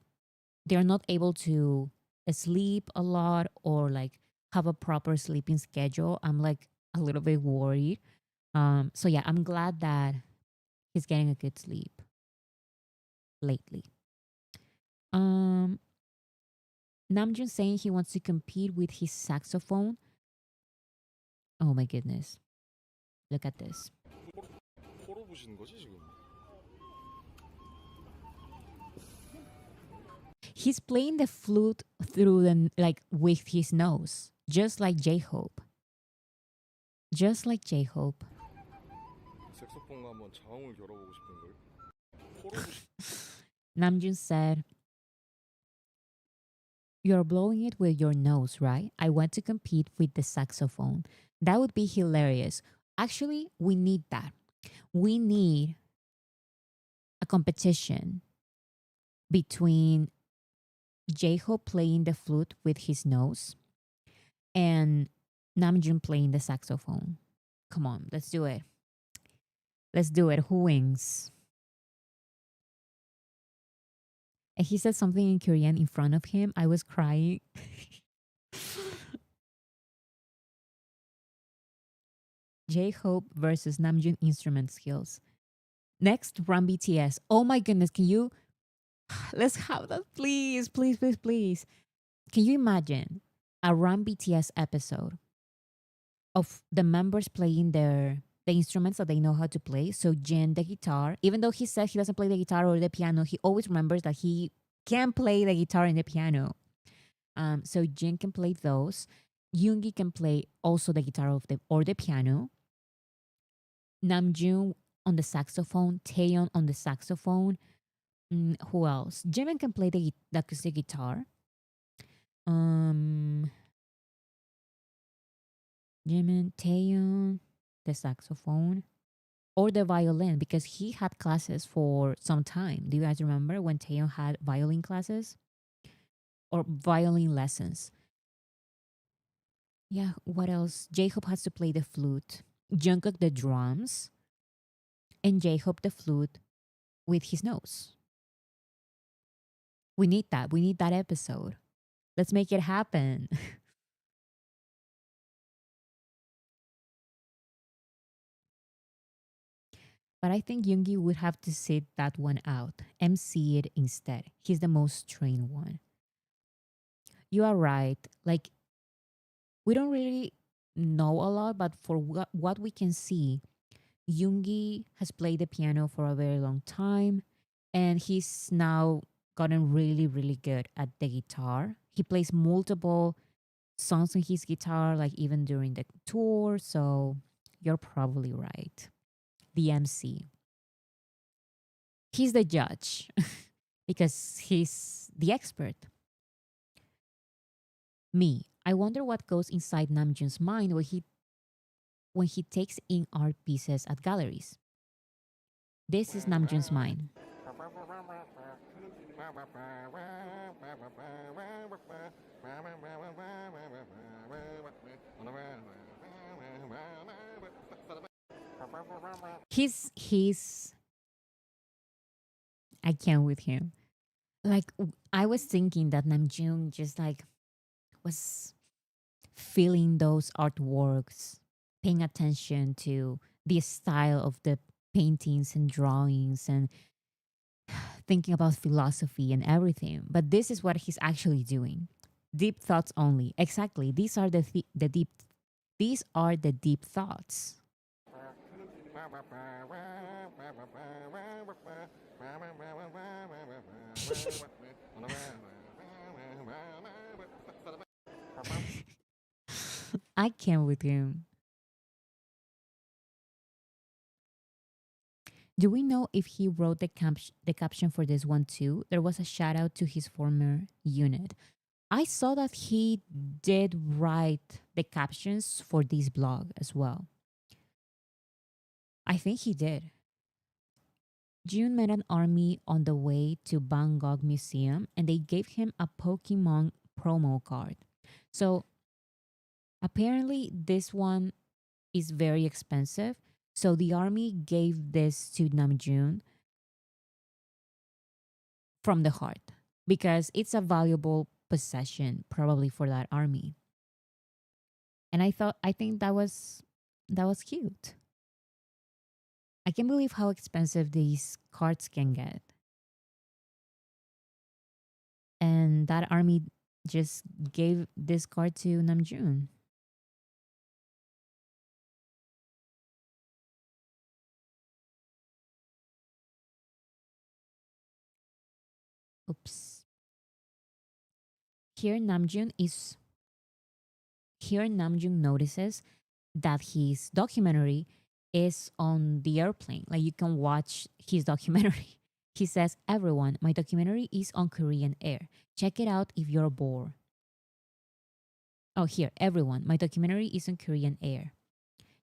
[SPEAKER 1] they're not able to sleep a lot or like have a proper sleeping schedule, I'm like a little bit worried. So yeah, I'm glad that he's getting a good sleep lately. Um, Namjoon saying he wants to compete with his saxophone. Oh my goodness, look at this.
[SPEAKER 2] 코로 부시는 거지 지금?
[SPEAKER 1] He's playing the flute through the like with his nose, just like J-Hope. Just like J-Hope.
[SPEAKER 2] 색소폰과 한번 자웅을 겨뤄보고 싶은 걸. 코로 부시.
[SPEAKER 1] Namjoon said, "You're blowing it with your nose, right? I want to compete with the saxophone. That would be hilarious. Actually, we need that. We need a competition between J-Hope playing the flute with his nose and Namjoon playing the saxophone. Come on, let's do it. Let's do it. Who wins?" And he said something in Korean in front of him. I was crying. J-Hope versus Namjoon instrument skills. Next, Run BTS. Oh my goodness, can you let's have that, please, please, please, please. Can you imagine a Run BTS episode of the members playing the instruments that they know how to play? So Jin, the guitar, even though he says he doesn't play the guitar or the piano, he always remembers that he can play the guitar and the piano. So Jin can play those. Yoongi can play also the guitar of the or the piano. Namjoon on the saxophone. Taeyeon on the saxophone. Who else? Jimin can play the acoustic guitar. Um, Jimin, Taeyeon, the saxophone, or the violin because he had classes for some time. Do you guys remember when Taeyeon had violin classes or violin lessons? Yeah. What else? J-Hope has to play the flute. Jungkook the drums, and J-Hope the flute with his nose. We need that. We need that episode. Let's make it happen. But I think Yoongi would have to sit that one out, MC it instead. He's the most trained one. You are right. Like, we don't really know a lot, but for what we can see, Yoongi has played the piano for a very long time, and he's now gotten really, really good at the guitar. He plays multiple songs on his guitar, like even during the tour. So you're probably right. The MC. He's the judge because he's the expert. Me. I wonder what goes inside Namjoon's mind when he takes in art pieces at galleries. This is Namjoon's mind. He's I can't with him. Like I was thinking that Namjoon just like was feeling those artworks, paying attention to the style of the paintings and drawings and thinking about philosophy and everything. But this is what he's actually doing. Deep thoughts only. Exactly. The deep these are the deep thoughts. I can't with him. Do we know if he wrote the caption for this one too? There was a shout out to his former unit. I saw that he did write the captions for this blog as well. I think he did. June met an army on the way to Bangkok Museum and they gave him a Pokemon promo card. So apparently, this one is very expensive. So the army gave this to Namjoon from the heart because it's a valuable possession probably for that army. And I think that was cute. I can't believe how expensive these cards can get. And that army just gave this card to Namjoon. Oops. Here Namjoon is here Namjoon notices that his documentary is on the airplane. Like you can watch his documentary. He says, "Everyone, my documentary is on Korean Air. Check it out if you're bored." Oh, here, everyone, my documentary is on Korean Air.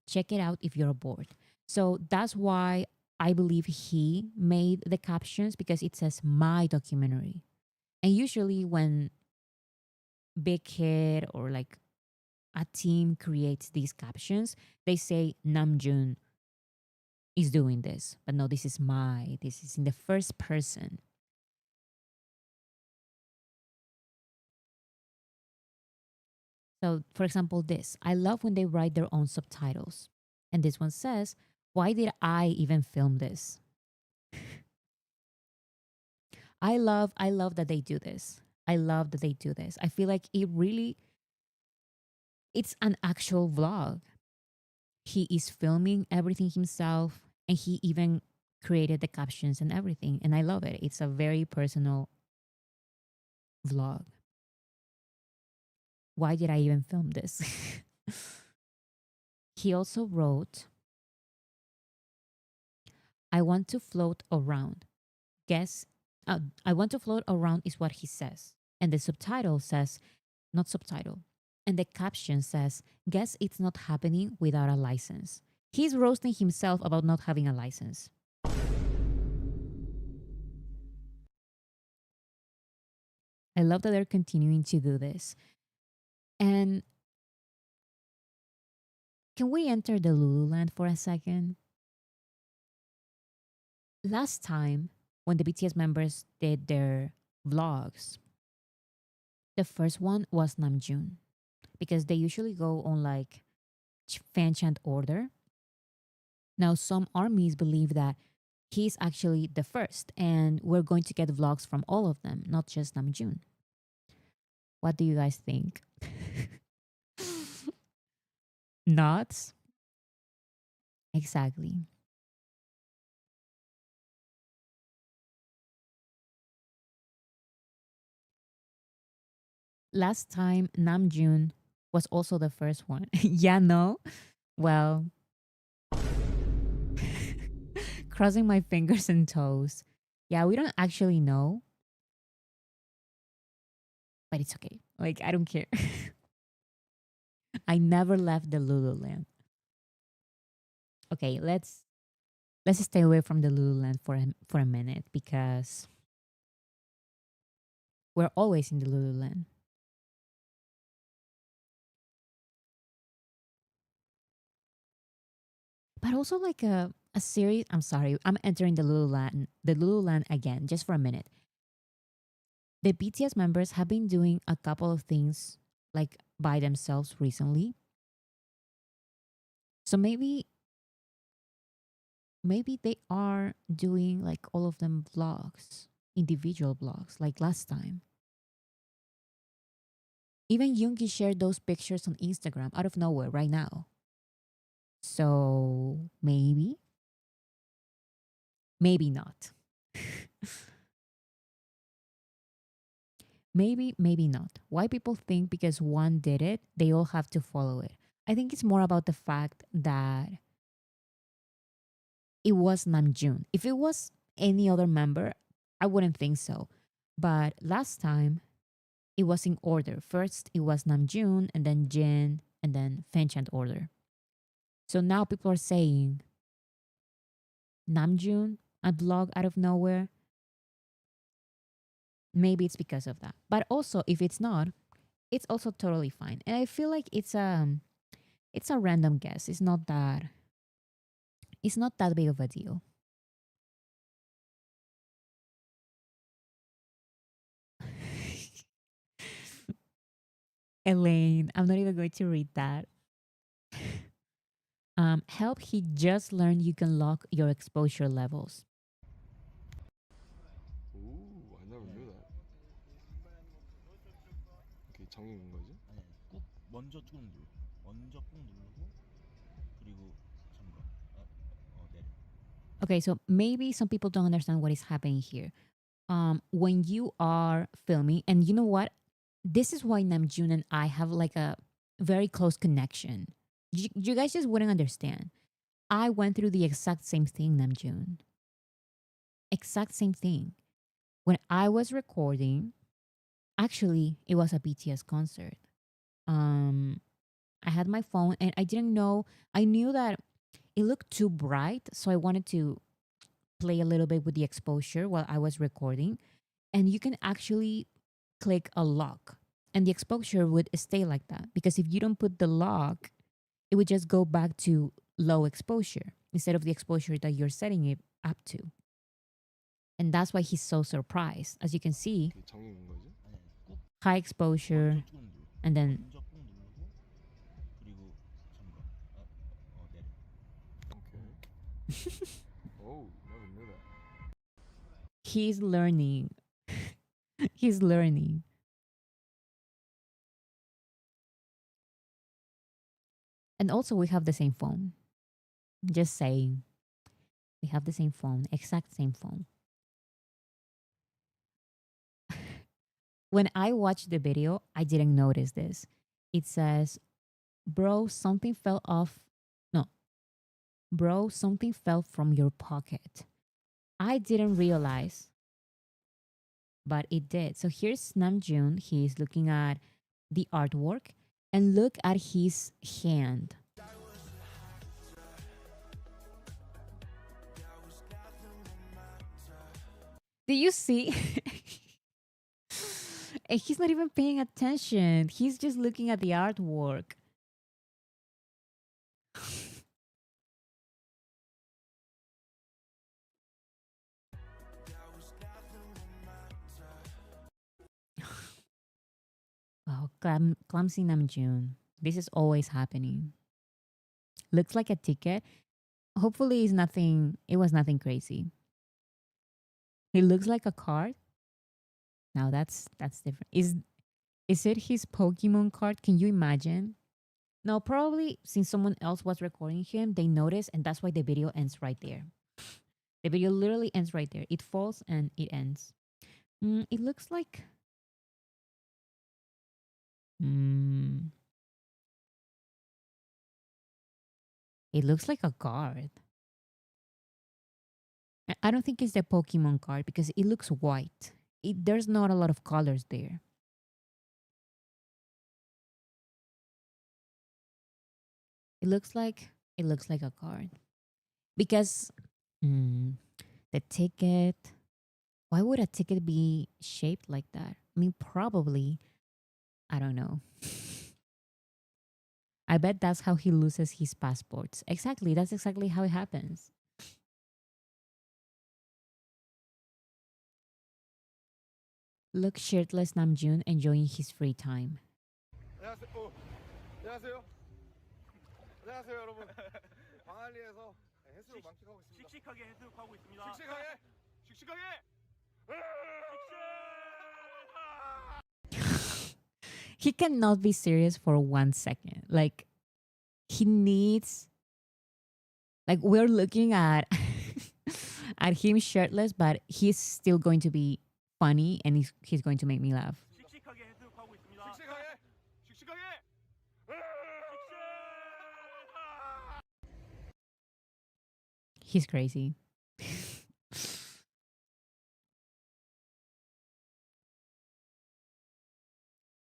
[SPEAKER 1] Check it out if you're bored. So that's why I believe he made the captions because it says my documentary. And usually when Big Hit or like a team creates these captions, they say Namjoon is doing this. But no, this is in the first person. So, for example, this I love when they write their own subtitles. And this one says, why did I even film this? I love that they do this. I love that they do this. I feel like it's an actual vlog. He is filming everything himself and he even created the captions and everything. And I love it. It's a very personal vlog. Why did I even film this? He also wrote, I want to float around. Guess, I want to float around is what he says. And the subtitle says, not subtitle. And the caption says, guess it's not happening without a license. He's roasting himself about not having a license. I love that they're continuing to do this. And can we enter the Lululand for a second? Last time, when the BTS members did their vlogs, the first one was Namjoon because they usually go on like fan chant order. Now, some armies believe that he's actually the first, and we're going to get vlogs from all of them, not just Namjoon. What do you guys think? Not exactly. Last time, Namjoon was also the first one. Yeah, no? Well, crossing my fingers and toes. Yeah, we don't actually know, but it's okay. Like, I don't care. I never left the Lululand. Okay, let's stay away from the Lululand for a minute because we're always in the Lululand. But also like a series. I'm sorry, I'm entering the Lululand again, just for a minute. The BTS members have been doing a couple of things like by themselves recently. So maybe they are doing like all of them vlogs, individual vlogs, like last time. Even Yoongi shared those pictures on Instagram out of nowhere right now. So maybe not. Maybe not. Why people think because one did it, they all have to follow it. I think it's more about the fact that it was Namjoon. If it was any other member, I wouldn't think so. But last time, it was in order. First, it was Namjoon, and then Jin, and then Fanchant order. So now people are saying Namjoon, a blog out of nowhere. Maybe it's because of that. But also, if it's not, it's also totally fine. And I feel like it's a random guess. It's not that big of a deal. Elaine, I'm not even going to read that. Help, he just learned you can lock your exposure levels.
[SPEAKER 2] Ooh, I never knew that. 이렇게 정해진 거지?
[SPEAKER 3] 아니 꾹 먼저 꾹 눌러. 먼저 꾹 누르고 그리고 잠깐 내려.
[SPEAKER 1] Okay, so maybe some people don't understand what is happening here. When you are filming, and you know what? This is why Namjoon and I have like a very close connection. You guys just wouldn't understand. I went through the exact same thing, Namjoon. Exact same thing. When I was recording, actually, it was a BTS concert. Um, I had my phone and I didn't know, I knew that it looked too bright. So I wanted to play a little bit with the exposure while I was recording. And you can actually click a lock and the exposure would stay like that. Because if you don't put the lock, it would just go back to low exposure instead of the exposure that you're setting it up to. And that's why he's so surprised. As you can see,
[SPEAKER 2] 이렇게 정해진 거지?
[SPEAKER 3] 아니 꾹
[SPEAKER 1] high exposure
[SPEAKER 3] 먼저 꾹 눌러.
[SPEAKER 1] and then
[SPEAKER 3] 먼저 꾹 누르고 그리고 잠깐 내려.
[SPEAKER 2] Oh, never knew that.
[SPEAKER 1] He's learning. He's learning. And also, we have the same phone. Just saying. We have the same phone, exact same phone. When I watched the video, I didn't notice this. It says, bro, something fell off. No, bro, something fell from your pocket. I didn't realize, but it did. So here's Namjoon. He's looking at the artwork and look at his hand. Do you see? And he's not even paying attention. He's just looking at the artwork. Wow, clumsy Namjoon. This is always happening. Looks like a ticket. Hopefully it's nothing it was nothing crazy. He looks like a card. Now that's different. Is it his Pokemon card? Can you imagine? No, probably since someone else was recording him, they noticed and that's why the video ends right there. The video literally ends right there. It falls and it ends. It looks like mm, it looks like a card. I don't think it's the Pokemon card because it looks white. There's not a lot of colors there. It looks like it looks like a card because mm, the ticket. Why would a ticket be shaped like that? I mean, probably. I don't know. I bet that's how he loses his passports. Exactly. That's exactly how it happens. Look, shirtless Namjoon enjoying his free time.
[SPEAKER 2] 안녕하세요. 안녕하세요. 안녕하세요, 여러분. 광안리에서 해수욕 만끽하고 있습니다. 씩씩하게 해수욕하고 있습니다. 씩씩하게. 씩씩하게.
[SPEAKER 1] He cannot be serious for 1 second. Like, he needs. Like, we're looking at at him shirtless, but he's still going to be funny and he's going to make me laugh.
[SPEAKER 2] 씩씩하게 해수욕하고 있습니다. 씩씩하게. 씩씩하게.
[SPEAKER 1] He's crazy.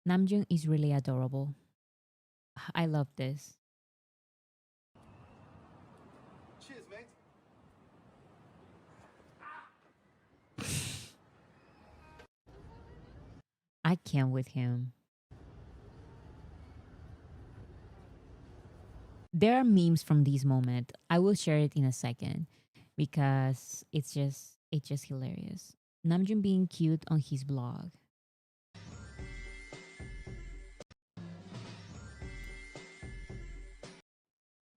[SPEAKER 1] Namjoon is really adorable. I love this.
[SPEAKER 2] Cheers, mate.
[SPEAKER 1] I can't with him. There are memes from this moment. I will share it in a second because it's just hilarious. Namjoon being cute on his blog.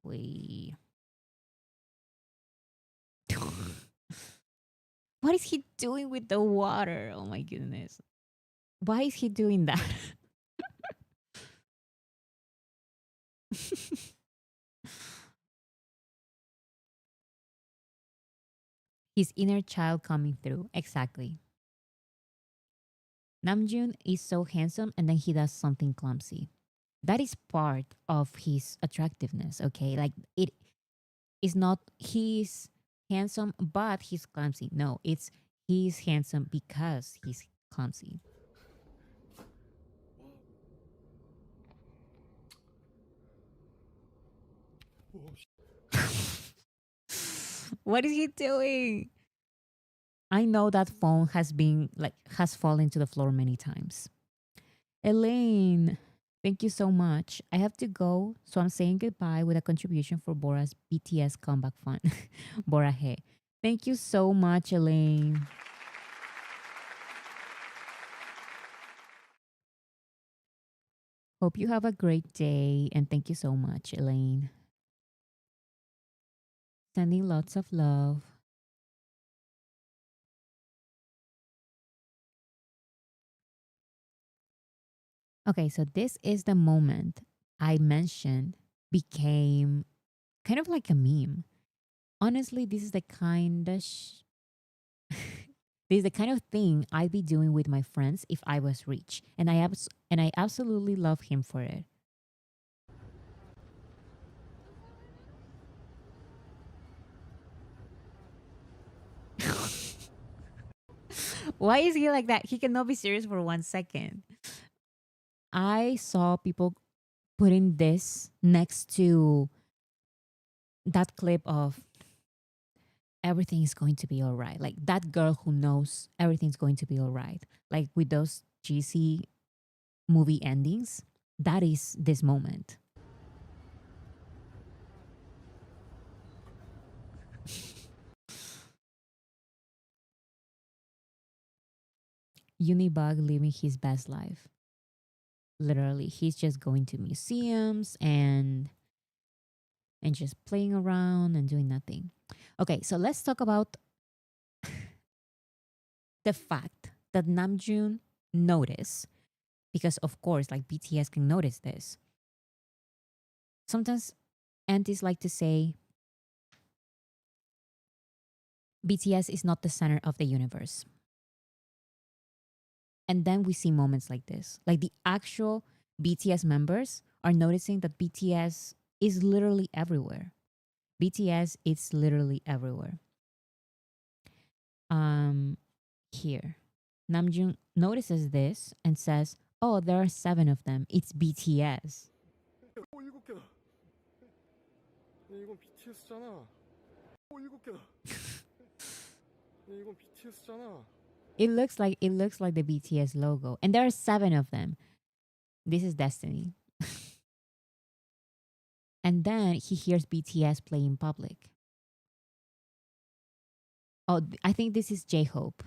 [SPEAKER 1] Wait. What is he doing with the water? Oh my goodness. Why is he doing that? His inner child coming through. Exactly. Namjoon is so handsome and then he does something clumsy. That is part of his attractiveness, okay? Like it is not he's handsome but he's clumsy. No, it's he's handsome because he's clumsy. What is he doing? I know that phone has fallen to the floor many times. Elaine, thank you so much. I have to go, so I'm saying goodbye with a contribution for Bora's BTS comeback fund. Bora He. Thank you so much, Elaine. Hope you have a great day and thank you so much, Elaine. Sending lots of love. Okay, so this is the moment I mentioned became kind of like a meme. Honestly, this is the kind of this is the kind of thing I'd be doing with my friends if I was rich, and I absolutely love him for it. Why is he like that? He cannot be serious for 1 second. I saw people putting this next to that clip of everything is going to be all right. Like that girl who knows everything's going to be all right. Like with those cheesy movie endings, that is this moment. Unibug living his best life. Literally, he's just going to museums and just playing around and doing nothing. Okay, so let's talk about the fact that Namjoon noticed, because of course, like BTS can notice this. Sometimes aunties like to say BTS is not the center of the universe. And then we see moments like this. Like the actual BTS members are noticing that BTS is literally everywhere. BTS is literally everywhere. Here, Namjoon notices this and says, "Oh, there are 7 of them. It's BTS."
[SPEAKER 2] 오, 7개다. 이건 BTS잖아. 오, 7개다. 이건 BTS잖아.
[SPEAKER 1] It looks like the BTS logo, and there are 7 of them. This is destiny. And then he hears BTS play in public. Oh, I think this is J-Hope,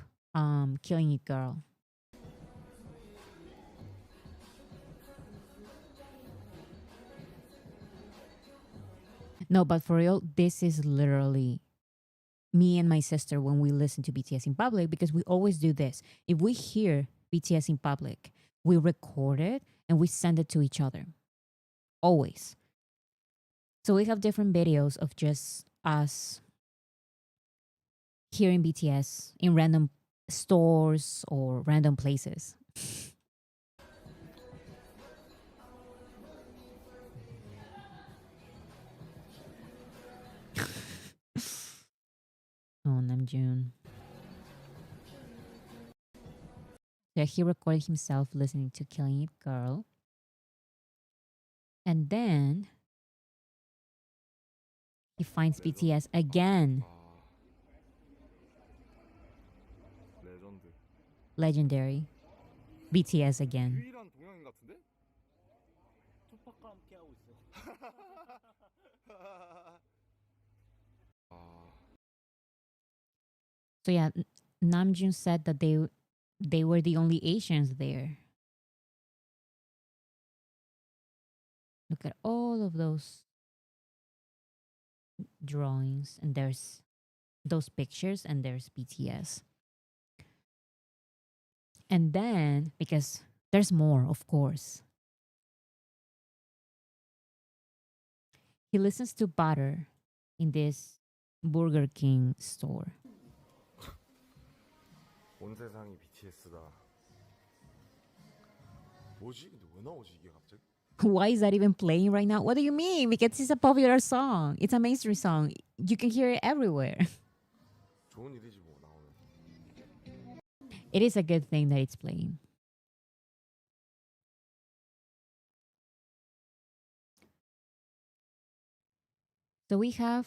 [SPEAKER 1] Killing It Girl. No, but for real, this is literally me and my sister when we listen to BTS in public, because we always do this. If we hear BTS in public, we record it and we send it to each other. Always. So we have different videos of just us hearing BTS in random stores or random places. Oh, Namjoon. So he recorded himself listening to Killing It Girl. And then he finds BTS again.
[SPEAKER 2] 레전드.
[SPEAKER 1] Legendary. BTS again.
[SPEAKER 2] 유일한 동양인 같은데? 투팍과 함께 하고 있어.
[SPEAKER 1] So yeah, Namjoon said that they were the only Asians there. Look at all of those drawings, and there's those pictures, and there's BTS. And then, because there's more, of course, he listens to Butter in this Burger King store.
[SPEAKER 2] 온 세상이 BTS다. 뭐지? 근데 왜 나오지 이게 갑자기?
[SPEAKER 1] Why is that even playing right now? What do you mean? Because it's a popular song. It's a mainstream song. You can hear it everywhere.
[SPEAKER 2] 좋은 일이지 뭐 나오면.
[SPEAKER 1] It is a good thing that it's playing. So we have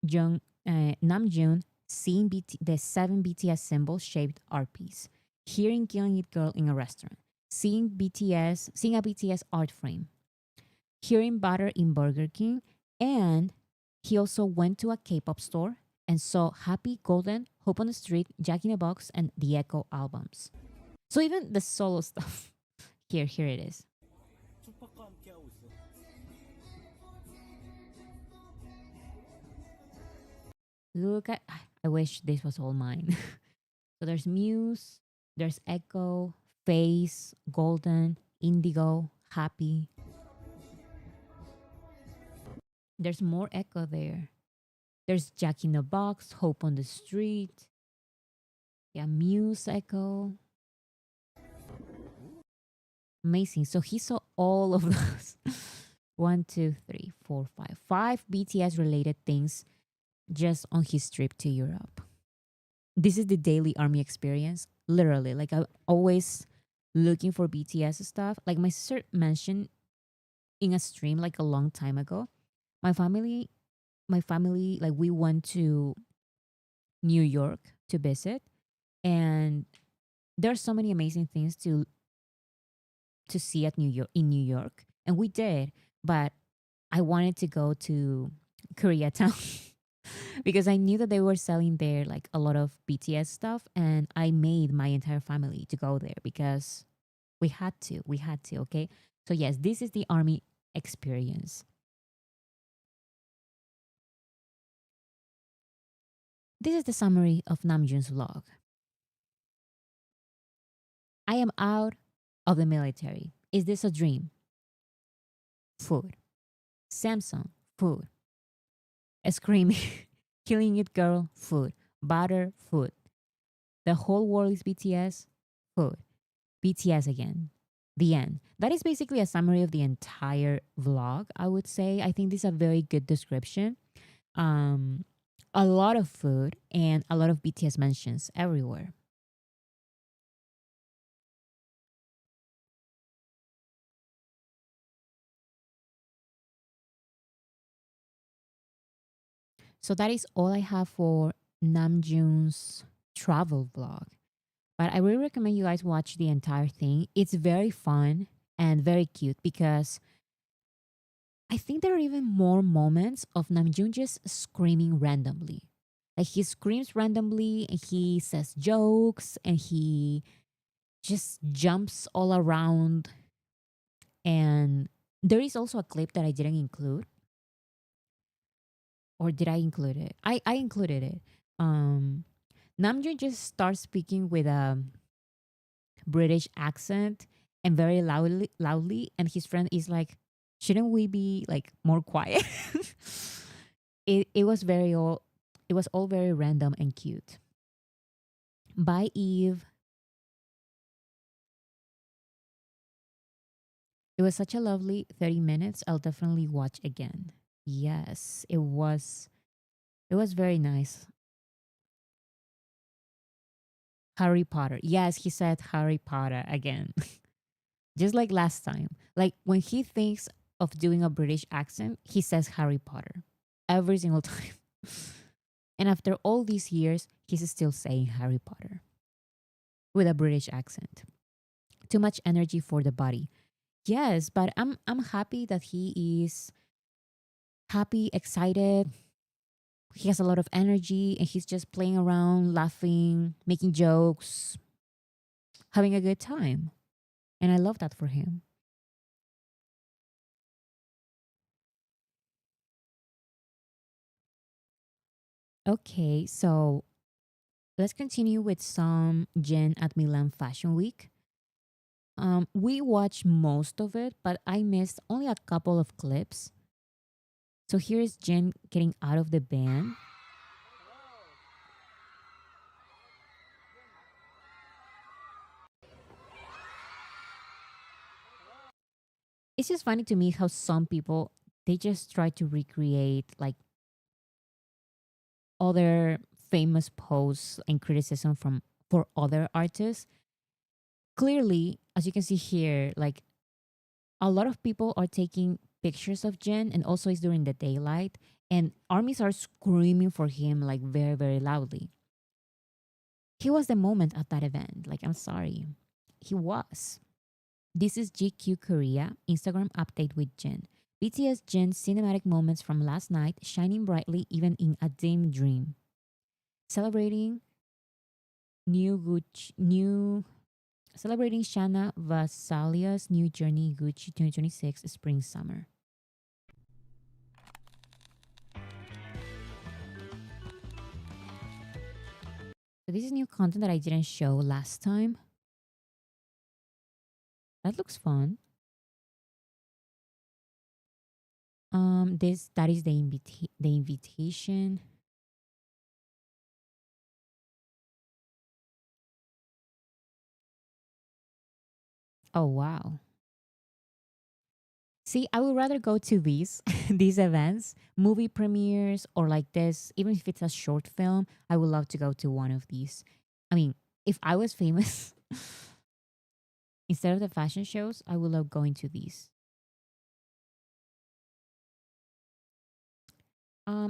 [SPEAKER 1] Namjoon seeing the 7 BTS symbols shaped art piece, hearing Killing It Girl in a restaurant, seeing a BTS art frame, hearing Butter in Burger King, and he also went to a K-pop store and saw Happy, Golden, Hope on the Street, Jack in the Box, and the Echo albums. So even the solo stuff, here it is.
[SPEAKER 2] 투팍과 함께 하고 있어.
[SPEAKER 1] Look at, I wish this was all mine. So there's Muse, there's Echo, Face, Golden, Indigo, Happy. There's more Echo there. There's Jack in the Box, Hope on the Street. Yeah, Muse Echo. Amazing. So he saw all of those. One, two, three, four, five. Five BTS related things just on his trip to Europe. This is the daily army experience. Literally. Like I'm always looking for BTS stuff. Like my sister mentioned in a stream like a long time ago. My family, like we went to New York to visit, and there's so many amazing things to see at New York in New York, and we did. But I wanted to go to Koreatown because I knew that they were selling there like a lot of BTS stuff, and I made my entire family to go there because we had to. We had to. Okay, so yes, this is the army experience. This is the summary of Namjoon's vlog. I am out of the military. Is this a dream? Food. Samsung. Food. Screaming. Killing it, girl. Food. Butter. Food. The whole world is BTS. Food. BTS again. The end. That is basically a summary of the entire vlog, I would say. I think this is a very good description. Um, a lot of food and a lot of BTS mentions everywhere. So that is all I have for Namjoon's travel vlog. But I really recommend you guys watch the entire thing. It's very fun and very cute because I think there are even more moments of Namjoon just screaming randomly. Like he screams randomly and he says jokes and he just jumps all around. And there is also a clip that I didn't include. Or did I include it? I included it. Um Namjoon just starts speaking with a British accent and very loudly, and his friend is like, "Shouldn't we be like more quiet?" It was it was all very random and cute. Bye, Eve. It was such a lovely 30 minutes. I'll definitely watch again. Yes, it was. It was very nice. Harry Potter. Yes, he said Harry Potter again. Just like last time. Like when he thinks of doing a British accent, he says Harry Potter every single time. And after all these years, he's still saying Harry Potter with a British accent. Too much energy for the body. Yes, but I'm happy that he is happy, excited. He has a lot of energy and he's just playing around, laughing, making jokes, having a good time. And I love that for him. Okay, so let's continue with some Jen at Milan Fashion Week. We watched most of it, but I missed only a couple of clips. So here's Jen getting out of the band. It's just funny to me how some people they just try to recreate like other famous posts and criticism from for other artists. Clearly, as you can see here, like a lot of people are taking pictures of Jen and also it's during the daylight and armies are screaming for him like very, very loudly. He was the moment at that event. Like, I'm sorry. He was. This is GQ Korea Instagram update with Jin. BTS Jin's cinematic moments from last night shining brightly even in a dim dream. Celebrating new celebrating Shana Vasalia's new journey Gucci 2026 spring summer. So this is new content that I didn't show last time. That looks fun. That is the invitation. Oh wow. See, I would rather go to these these events, movie premieres or like this, even if it's a short film, I would love to go to one of these. I mean, if I was famous, instead of the fashion shows, I would love going to these.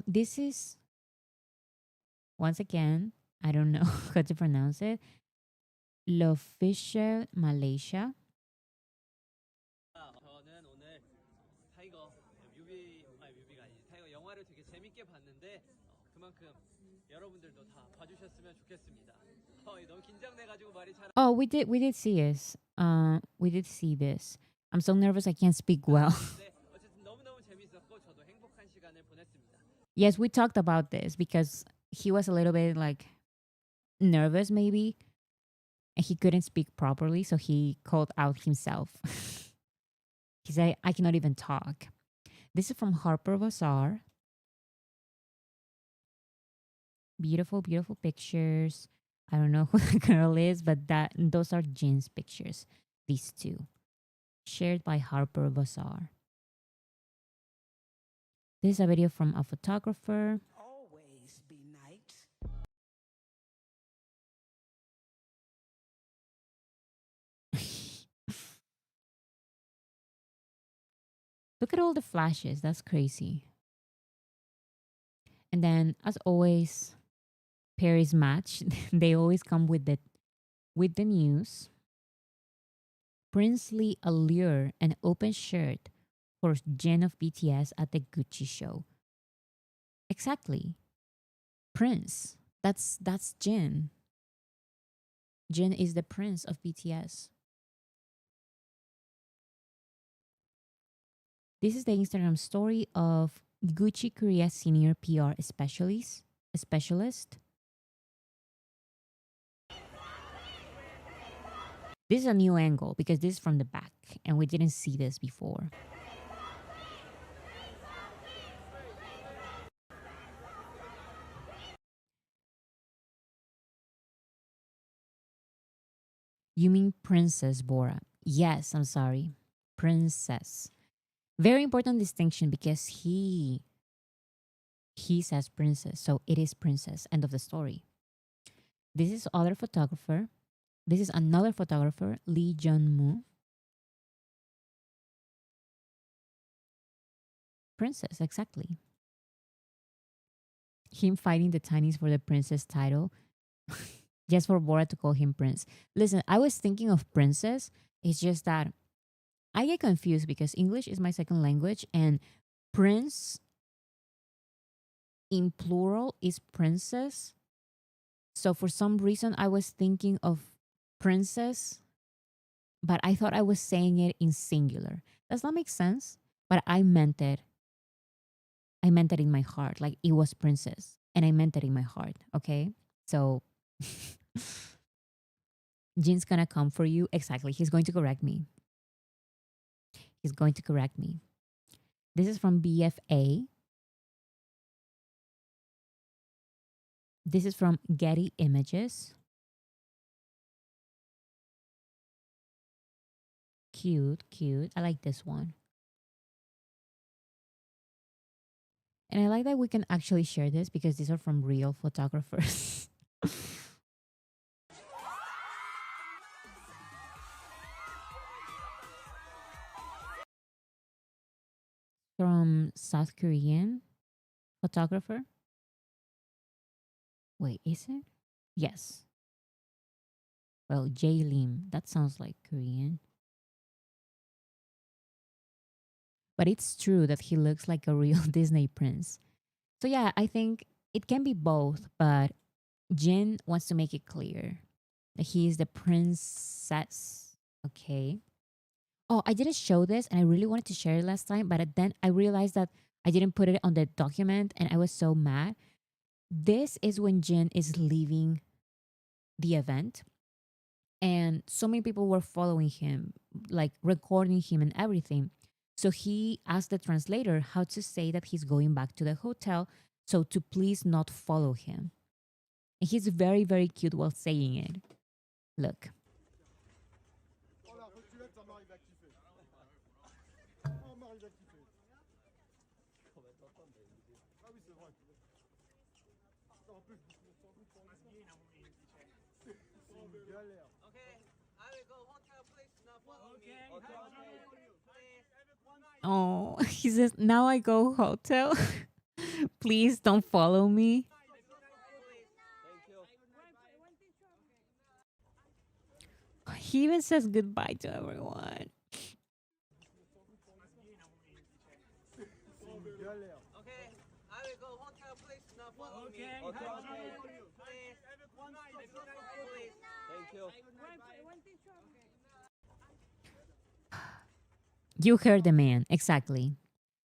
[SPEAKER 1] This is once again, I don't know how to pronounce it. L'Official Malaysia.
[SPEAKER 2] 저는 오늘 타이거 뮤비가 아니지 타이거 영화를 되게 재밌게 봤는데 그만큼 여러분들도 다 봐주셨으면 좋겠습니다. 너무 긴장돼가지고 말이 잘.
[SPEAKER 1] Oh, we did see this. We did see this. I'm so nervous I can't speak well.
[SPEAKER 2] 어쨌든 너무너무 재밌었고 저도 행복한 시간을 보냈습니다.
[SPEAKER 1] Yes, we talked about this because he was a little bit like nervous maybe and he couldn't speak properly, so he called out himself. He said, I cannot even talk. This is from Harper Bazaar. Beautiful, beautiful pictures. I don't know who the girl is, but those are Jin's pictures. These two. Shared by Harper Bazaar. This is a video from a photographer.
[SPEAKER 4] Always be nice.
[SPEAKER 1] Look at all the flashes. That's crazy. And then, as always, Paris match. They always come with the news. Princely allure and open shirt for Jin of BTS at the Gucci show. Exactly. Prince. That's Jin. Jin is the prince of BTS. This is the Instagram story of Gucci Korea senior PR specialist. This is a new angle because this is from the back and we didn't see this before. You mean Princess Bora? Yes, I'm sorry. Princess. Very important distinction because he says princess, so it is princess. End of the story. This is other photographer. This is another photographer, Lee Jun-moo. Princess, exactly. Him fighting the Chinese for the princess title. Just for Bora to call him prince. Listen, I was thinking of princess. It's just that I get confused because English is my second language and prince in plural is princess. So for some reason I was thinking of princess, but I thought I was saying it in singular. Does that make sense? But I meant it. I meant it in my heart. Like it was princess. And I meant it in my heart. Okay? So Jin's gonna come for you. Exactly. He's going to correct me. He's going to correct me. This is from BFA. This is from Getty Images. Cute, cute. I like this one. And I like that we can actually share this because these are from real photographers. From South Korean photographer. Wait, is it? Yes. Well, Jae Lim. That sounds like Korean. But it's true that he looks like a real Disney prince. So yeah, I think it can be both, but Jin wants to make it clear that he is the princess. Okay. Oh, I didn't show this and I really wanted to share it last time, but then I realized that I didn't put it on the document and I was so mad. This is when Jin is leaving the event, and so many people were following him, like recording him and everything. So he asked the translator how to say that he's going back to the hotel, so to please not follow him. And he's very, very cute while saying it. Look.
[SPEAKER 2] Okay, I will go hotel. Please not follow me.
[SPEAKER 1] Oh, he says, now I go hotel. Please don't follow me. He even says goodbye to everyone.
[SPEAKER 2] Okay, I will go hotel. Please not follow me. Please. Thank you.
[SPEAKER 1] You heard the man. Exactly.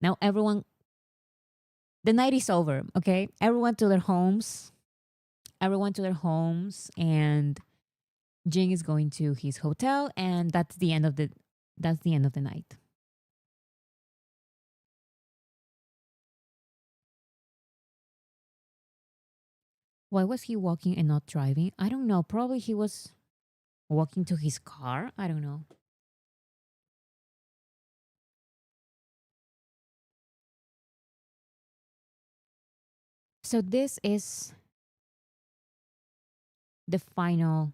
[SPEAKER 1] Now everyone, the night is over, okay? Everyone to their homes. Everyone to their homes, and Jing is going to his hotel, and that's the end of the night. Why was he walking and not driving? I don't know. Probably he was walking to his car. I don't know. So this is the final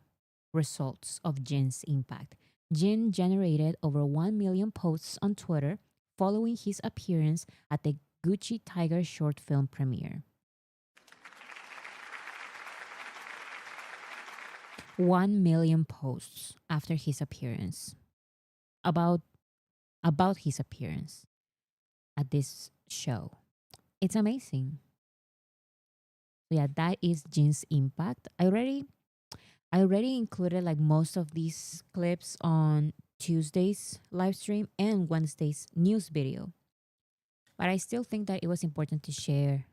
[SPEAKER 1] results of Jin's impact. Jin generated over 1 million posts on Twitter following his appearance at the Gucci Tiger short film premiere. 1 million posts after his appearance about his appearance at this show. It's amazing. So yeah, that is Jin's impact. I already included like most of these clips on Tuesday's live stream and Wednesday's news video. But I still think that it was important to share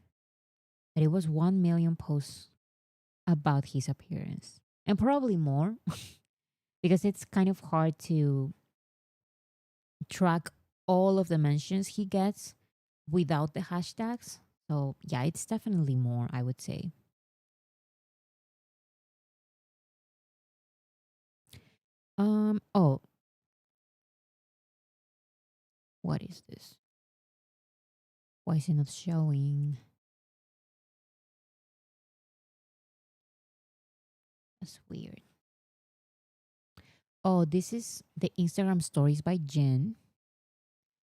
[SPEAKER 1] that it was 1 million posts about his appearance. And probably more because it's kind of hard to track all of the mentions he gets without the hashtags. So yeah, it's definitely more, I would say. Oh, what is this? Why is it not showing? That's weird. Oh, this is the Instagram stories by Jin.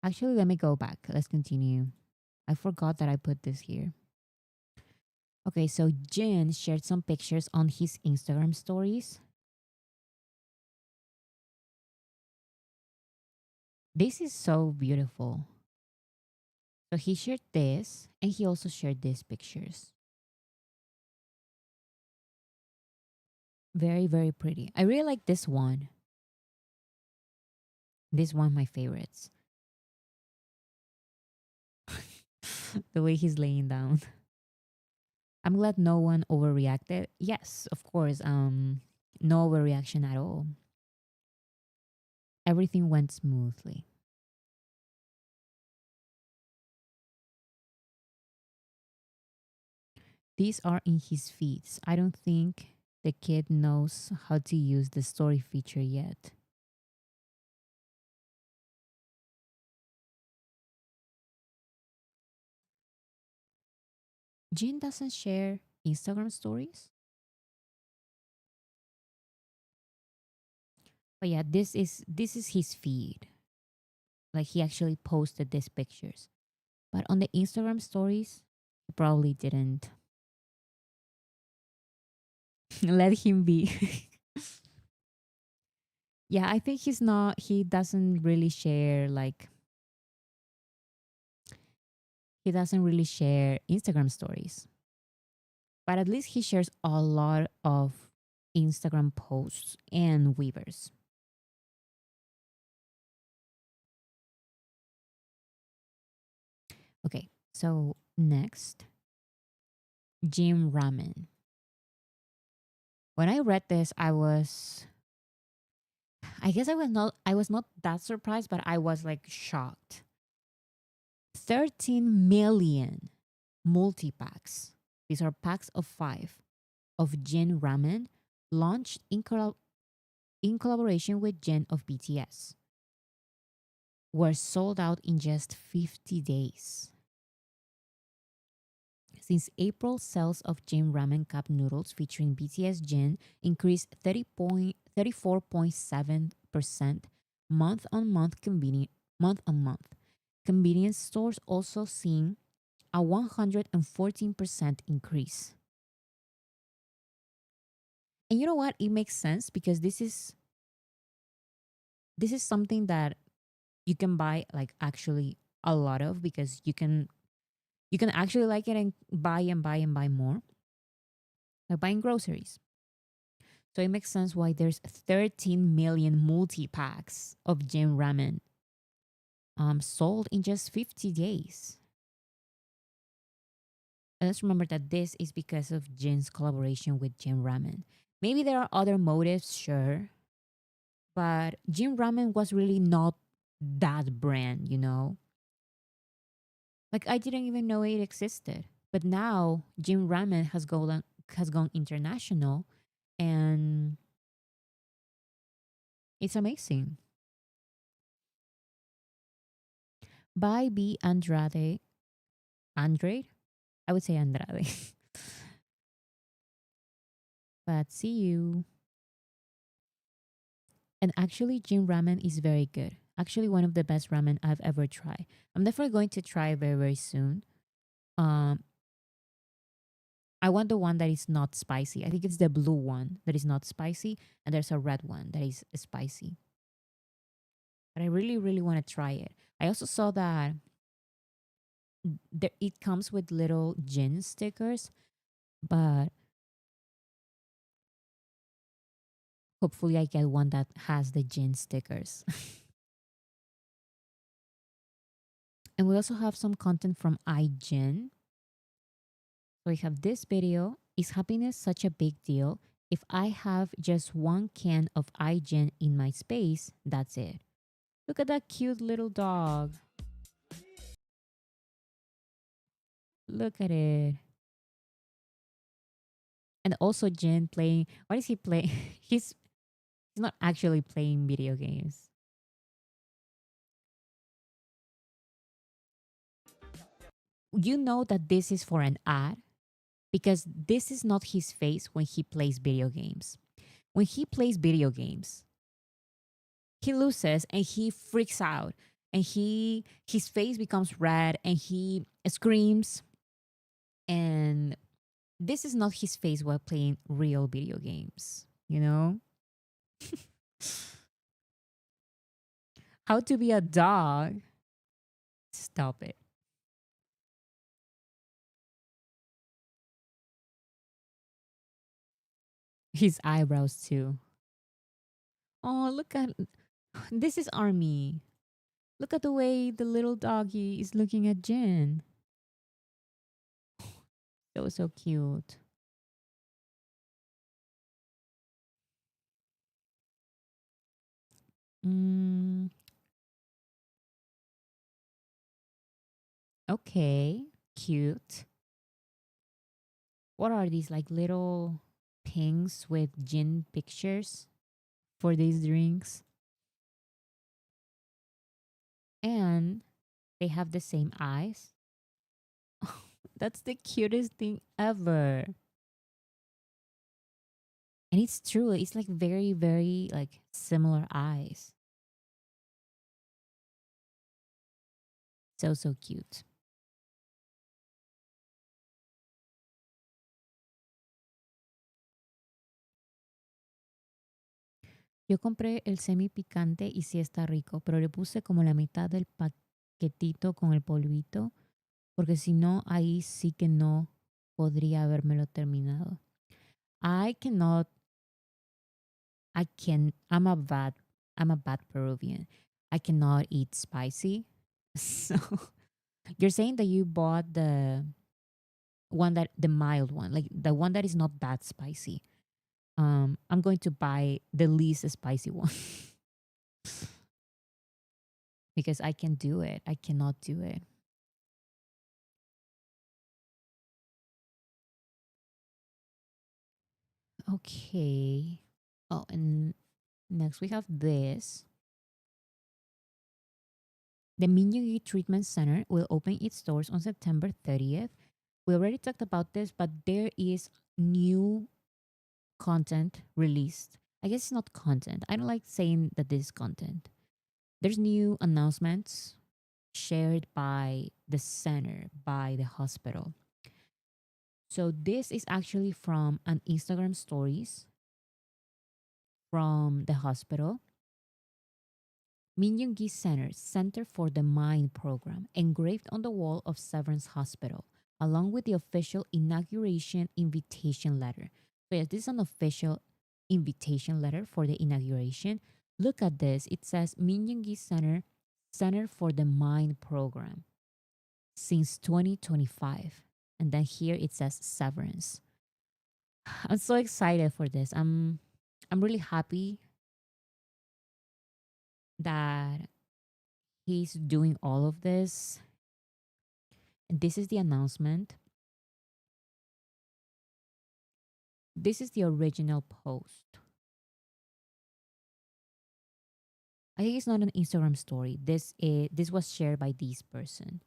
[SPEAKER 1] Actually, let me go back. Let's continue. I forgot that I put this here. Okay, so Jin shared some pictures on his Instagram stories. This is so beautiful. So he shared this and he also shared these pictures. Very, very pretty. I really like this one. This one, my favorites. The way he's laying down. I'm glad no one overreacted. Yes, of course. No overreaction at all. Everything went smoothly. These are in his feeds. I don't think the kid knows how to use the story feature yet. Jin doesn't share Instagram stories. But yeah, this is his feed. Like he actually posted these pictures. But on the Instagram stories, he probably didn't. Let him be. Yeah, I think he doesn't really share he doesn't really share Instagram stories. But at least he shares a lot of Instagram posts and Weverse. Okay, so next, Jim Ramen. When I read this, I guess I was not that surprised, but I was like shocked. 13 million multi-packs. These are packs of 5 of Jin Ramen launched in collaboration with Jin of BTS. Were sold out in just 50 days. Since April, sales of Jin Ramen Cup noodles featuring BTS Jin increased 34.7% month on month. Convenience stores also seeing a 114% increase. And you know what? It makes sense because this is something that you can buy like actually a lot of, because you can actually like it and buy and buy and buy more, like buying groceries. So it makes sense why there's 13 million multi-packs of Jin Ramen sold in just 50 days. And let's remember that this is because of Jin's collaboration with Jin Ramen. Maybe there are other motives, sure, but Jin Ramen was really not that brand, you know? Like I didn't even know it existed. But now Jin Ramen has gone international, and it's amazing. By B Andrade? I would say Andrade. But see you. And actually, Jin Ramen is very good. Actually, one of the best ramen I've ever tried. I'm definitely going to try very, very soon. Um, I want the one that is not spicy. I think it's the blue one that is not spicy, and there's a red one that is spicy. But I really, really want to try it. I also saw that it comes with little gin stickers, but hopefully I get one that has the gin stickers. And we also have some content from IGIN. So we have this video. Is happiness such a big deal? If I have just one can of IGIN in my space, that's it. Look at that cute little dog. Look at it. And also Jin playing. What is he playing? He's not actually playing video games. You know that this is for an ad, because this is not his face when he plays video games. When he plays video games, he loses and he freaks out, and his face becomes red and he screams, and this is not his face while playing real video games, you know? How to be a dog? Stop it. His eyebrows too. Oh, look at this is Army. Look at the way the little doggy is looking at Jen. So so cute. Mm, okay, cute. What are these, like little pings with gin pictures for these drinks? And they have the same eyes. That's the cutest thing ever. And it's true. It's like very, very like similar eyes. So, so cute. Yo compré el semi picante y sí está rico, pero le puse como la mitad del paquetito con el polvito, porque si no, ahí sí que no podría habérmelo terminado. I cannot, I'm a bad Peruvian. I cannot eat spicy. So you're saying that you bought the mild one, like the one that is not that spicy. I'm going to buy the least spicy one because I can do it. I cannot do it. Okay. Oh, and next we have this. The Minyogi Treatment Center will open its doors on September 30th. We already talked about this, but there is new content released. I guess it's not content. I don't like saying that this is content. There's new announcements shared by the center, by the hospital. So this is actually from an Instagram stories from the hospital. Min Yoongi Center, Center for the Mind program, engraved on the wall of Severance Hospital, along with the official inauguration invitation letter. So yes, this is an official invitation letter for the inauguration. Look at this. It says Min Yoongi Center, Center for the Mind program since 2025. And then here it says Severance. I'm so excited for this. I'm really happy that he's doing all of this. And this is the announcement. This is the original post. I think it's not an Instagram story. This was shared by this person.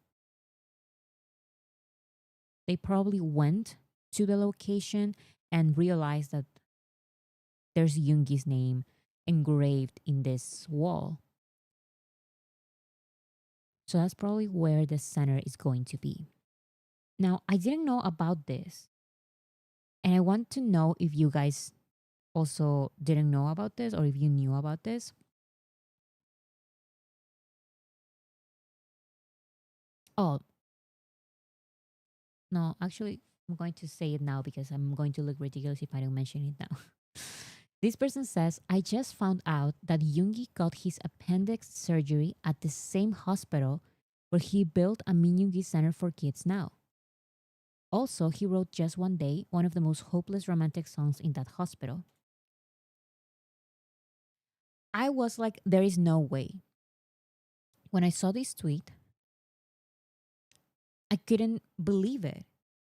[SPEAKER 1] They probably went to the location and realized that there's Yoongi's name engraved in this wall. So that's probably where the center is going to be. Now, I didn't know about this. And I want to know if you guys also didn't know about this or if you knew about this. Oh, no, actually, I'm going to say it now because I'm going to look ridiculous if I don't mention it now. This person says, I just found out that Yoongi got his appendix surgery at the same hospital where he built a Minyoongi Center for Kids now. Also, he wrote Just One Day, one of the most hopeless romantic songs in that hospital. I was like, there is no way. When I saw this tweet, I couldn't believe it.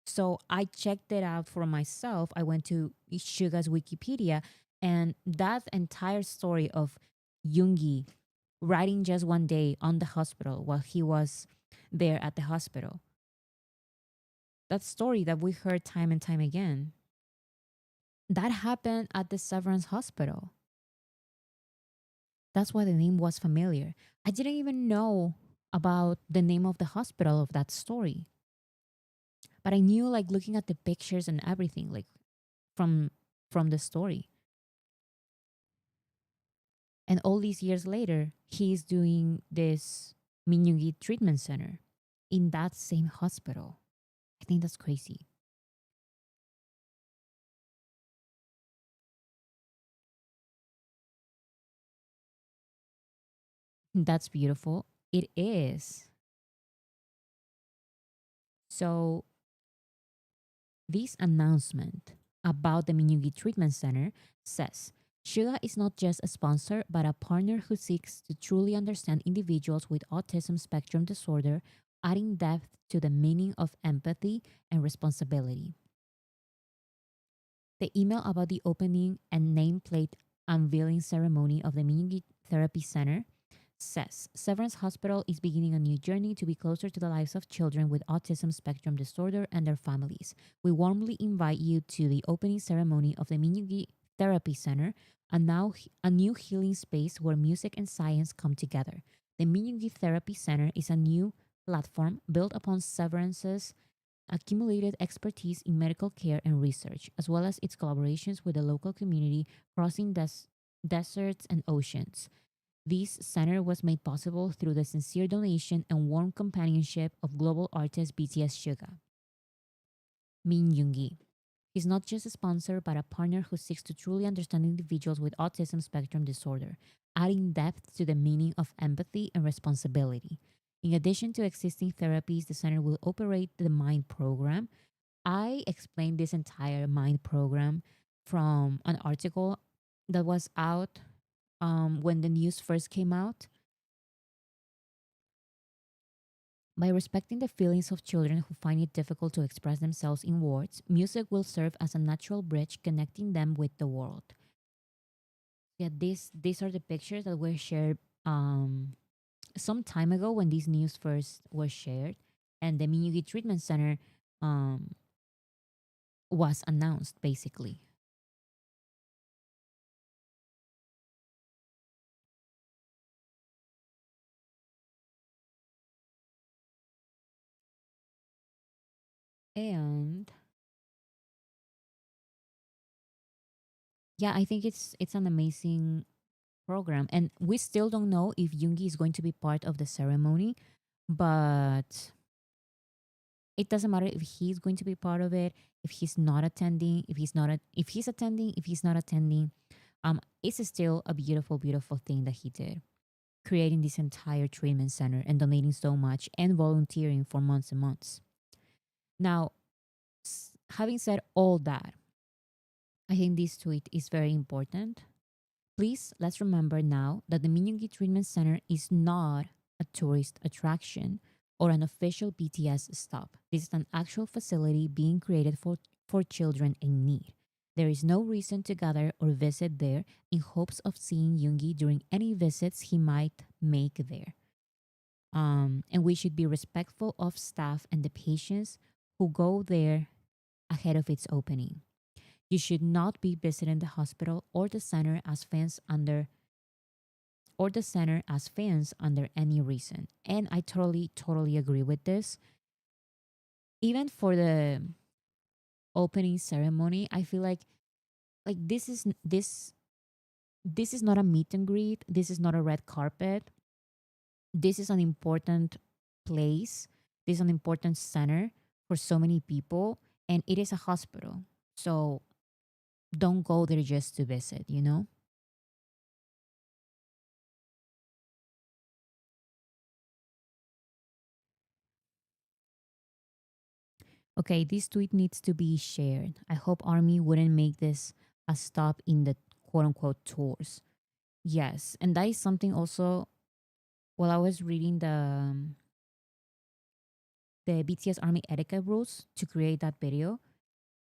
[SPEAKER 1] So I checked it out for myself. I went to Suga's Wikipedia, and that entire story of Yoongi writing Just One Day on the hospital while he was there at the hospital. That story that we heard time and time again, that happened at the Severance Hospital. That's why the name was familiar. I didn't even know about the name of the hospital of that story. But I knew, like, looking at the pictures and everything, like from the story. And all these years later, he's doing this Minyugi treatment center in that same hospital. I think that's crazy. That's beautiful. It is. So this announcement about the Minyugi Treatment Center says Suga is not just a sponsor, but a partner who seeks to truly understand individuals with autism spectrum disorder, adding depth to the meaning of empathy and responsibility. The email about the opening and nameplate unveiling ceremony of the Minyugi Therapy Center says Severance Hospital is beginning a new journey to be closer to the lives of children with autism spectrum disorder and their families. We warmly invite you to the opening ceremony of the Minyugi Therapy Center, a new healing space where music and science come together. The Minyugi Therapy Center is a new platform built upon Severance's accumulated expertise in medical care and research, as well as its collaborations with the local community crossing deserts and oceans. This center was made possible through the sincere donation and warm companionship of global artist BTS Suga. Min Yoongi. He's not just a sponsor, but a partner who seeks to truly understand individuals with autism spectrum disorder, adding depth to the meaning of empathy and responsibility. In addition to existing therapies, the center will operate the MIND program. I explained this entire MIND program from an article that was out when the news first came out. By respecting the feelings of children who find it difficult to express themselves in words, music will serve as a natural bridge connecting them with the world. Yeah, these are the pictures that were shared some time ago when these news first was shared, and the Miyugi Treatment Center um, was announced basically. And yeah, I think it's an amazing program, and we still don't know if Yoongi is going to be part of the ceremony, but it doesn't matter if he's going to be part of it, if he's not attending, if he's attending, if he's not attending. It's still a beautiful, beautiful thing that he did, creating this entire treatment center and donating so much and volunteering for months and months. Now, having said all that, I think this tweet is very important. Please, let's remember now that the Minyungi Treatment Center is not a tourist attraction or an official BTS stop. This is an actual facility being created for children in need. There is no reason to gather or visit there in hopes of seeing Yoongi during any visits he might make there. And we should be respectful of staff and the patients who go there ahead of its opening. You should not be visiting the hospital or the center as fans under any reason. And I totally, totally agree with this. Even for the opening ceremony, I feel like this is not a meet and greet. This is not a red carpet. This is an important place. This is an important center for so many people, and it is a hospital. So don't go there just to visit, you know? Okay, this tweet needs to be shared. I hope Army wouldn't make this a stop in the quote unquote tours. Yes, and that is something also while I was reading the BTS Army etiquette rules to create that video,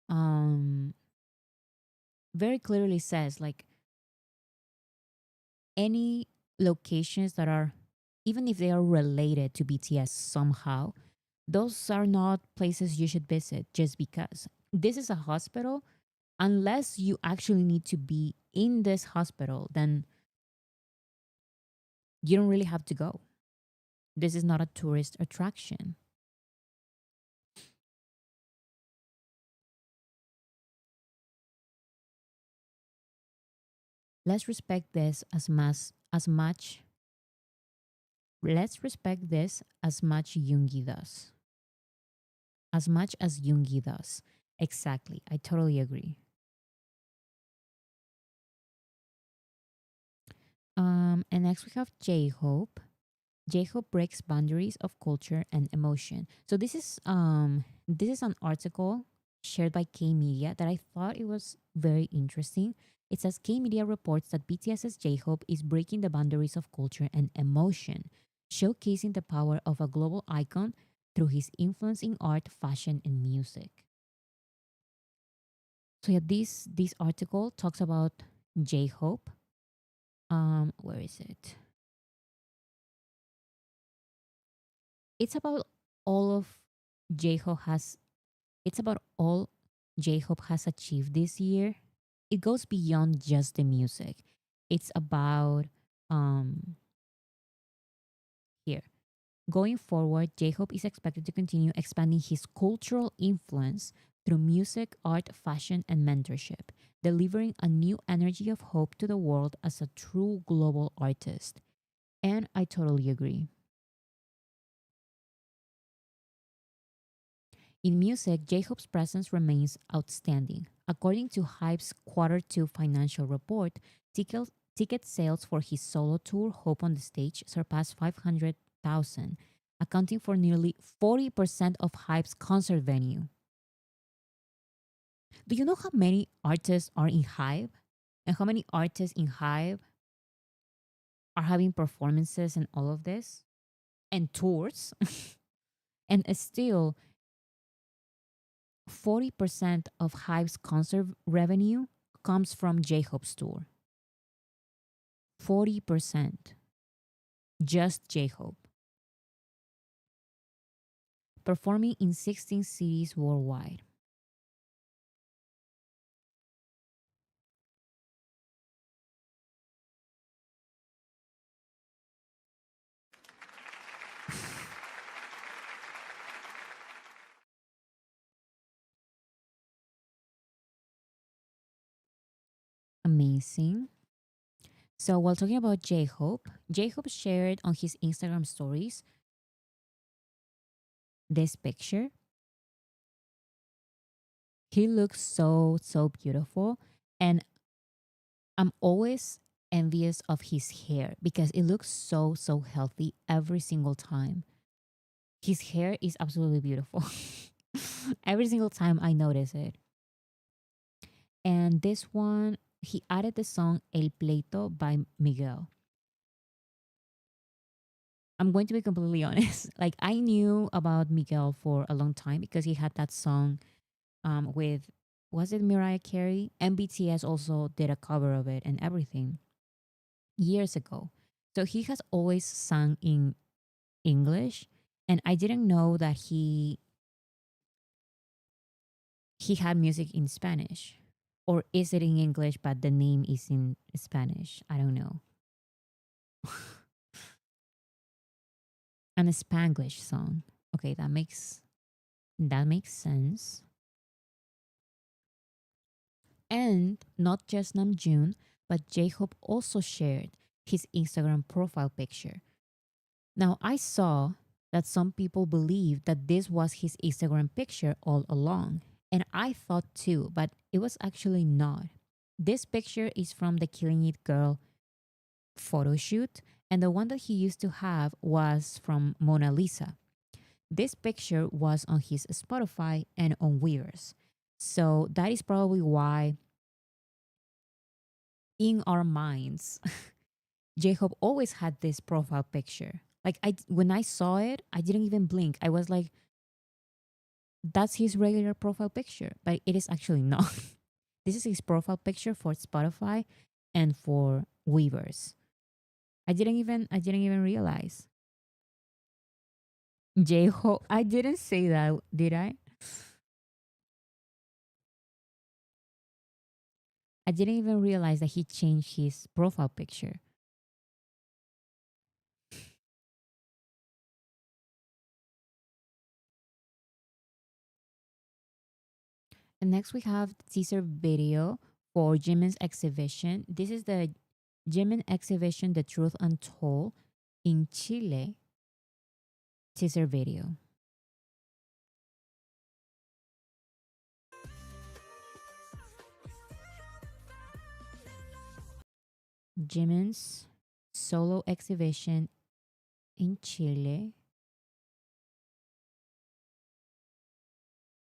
[SPEAKER 1] um very clearly says like any locations that are, even if they are related to BTS somehow, those are not places you should visit just because. This is a hospital. Unless you actually need to be in this hospital, then you don't really have to go. This is not a tourist attraction. Let's respect this as much. Let's respect this as much Yoongi does. As much as Yoongi does. Exactly. I totally agree. And next we have J Hope. J Hope breaks boundaries of culture and emotion. So this is an article shared by K Media that I thought it was very interesting. It says K Media reports that BTS's J Hope is breaking the boundaries of culture and emotion, showcasing the power of a global icon through his influence in art, fashion, and music. So yeah, this article talks about J Hope. Where is it? It's about all of J Hope has it's about all J Hope has achieved this year. It goes beyond just the music. It's about um here. Going forward, J Hope is expected to continue expanding his cultural influence through music, art, fashion, and mentorship, delivering a new energy of hope to the world as a true global artist. And I totally agree. In music, J-Hope's presence remains outstanding. According to Hype's Quarter 2 financial report, ticket sales for his solo tour Hope on the Stage surpassed 500,000, accounting for nearly 40% of Hype's concert venue. Do you know how many artists are in Hive? And how many artists in Hive are having performances and all of this? And tours? And still, 40% of Hive's concert revenue comes from J-Hope's tour. 40%. Just J-Hope. Performing in 16 cities worldwide. Amazing. So while talking about J-Hope, J-Hope shared on his Instagram stories this picture. He looks so, so beautiful. And I'm always envious of his hair because it looks so, so healthy every single time. His hair is absolutely beautiful. Every single time I notice it. And this one, he added the song El Pleito by Miguel. I'm going to be completely honest. Like, I knew about Miguel for a long time because he had that song with, was it Mariah Carey? And BTS also did a cover of it and everything years ago. So he has always sung in English, and I didn't know that he had music in Spanish. Or is it in English but the name is in Spanish? I don't know. And a Spanglish song. Okay, that makes sense. And not just Namjoon, but J-Hope also shared his Instagram profile picture. Now, I saw that some people believe that this was his Instagram picture all along. And I thought too, but it was actually not. This picture is from the Killing It Girl photo shoot, and the one that he used to have was from Mona Lisa. This picture was on his Spotify and on Weverse. So that is probably why in our minds, J-Hope always had this profile picture. Like when I saw it, I didn't even blink. I was like, that's his regular profile picture, but it is actually not. This is his profile picture for Spotify and for Weverse. I didn't even realize. J-Hope, I didn't say that, did I? I didn't even realize that he changed his profile picture. And next we have the teaser video for Jimin's exhibition. This is the Jimin exhibition, The Truth Untold in Chile teaser video. Jimin's solo exhibition in Chile.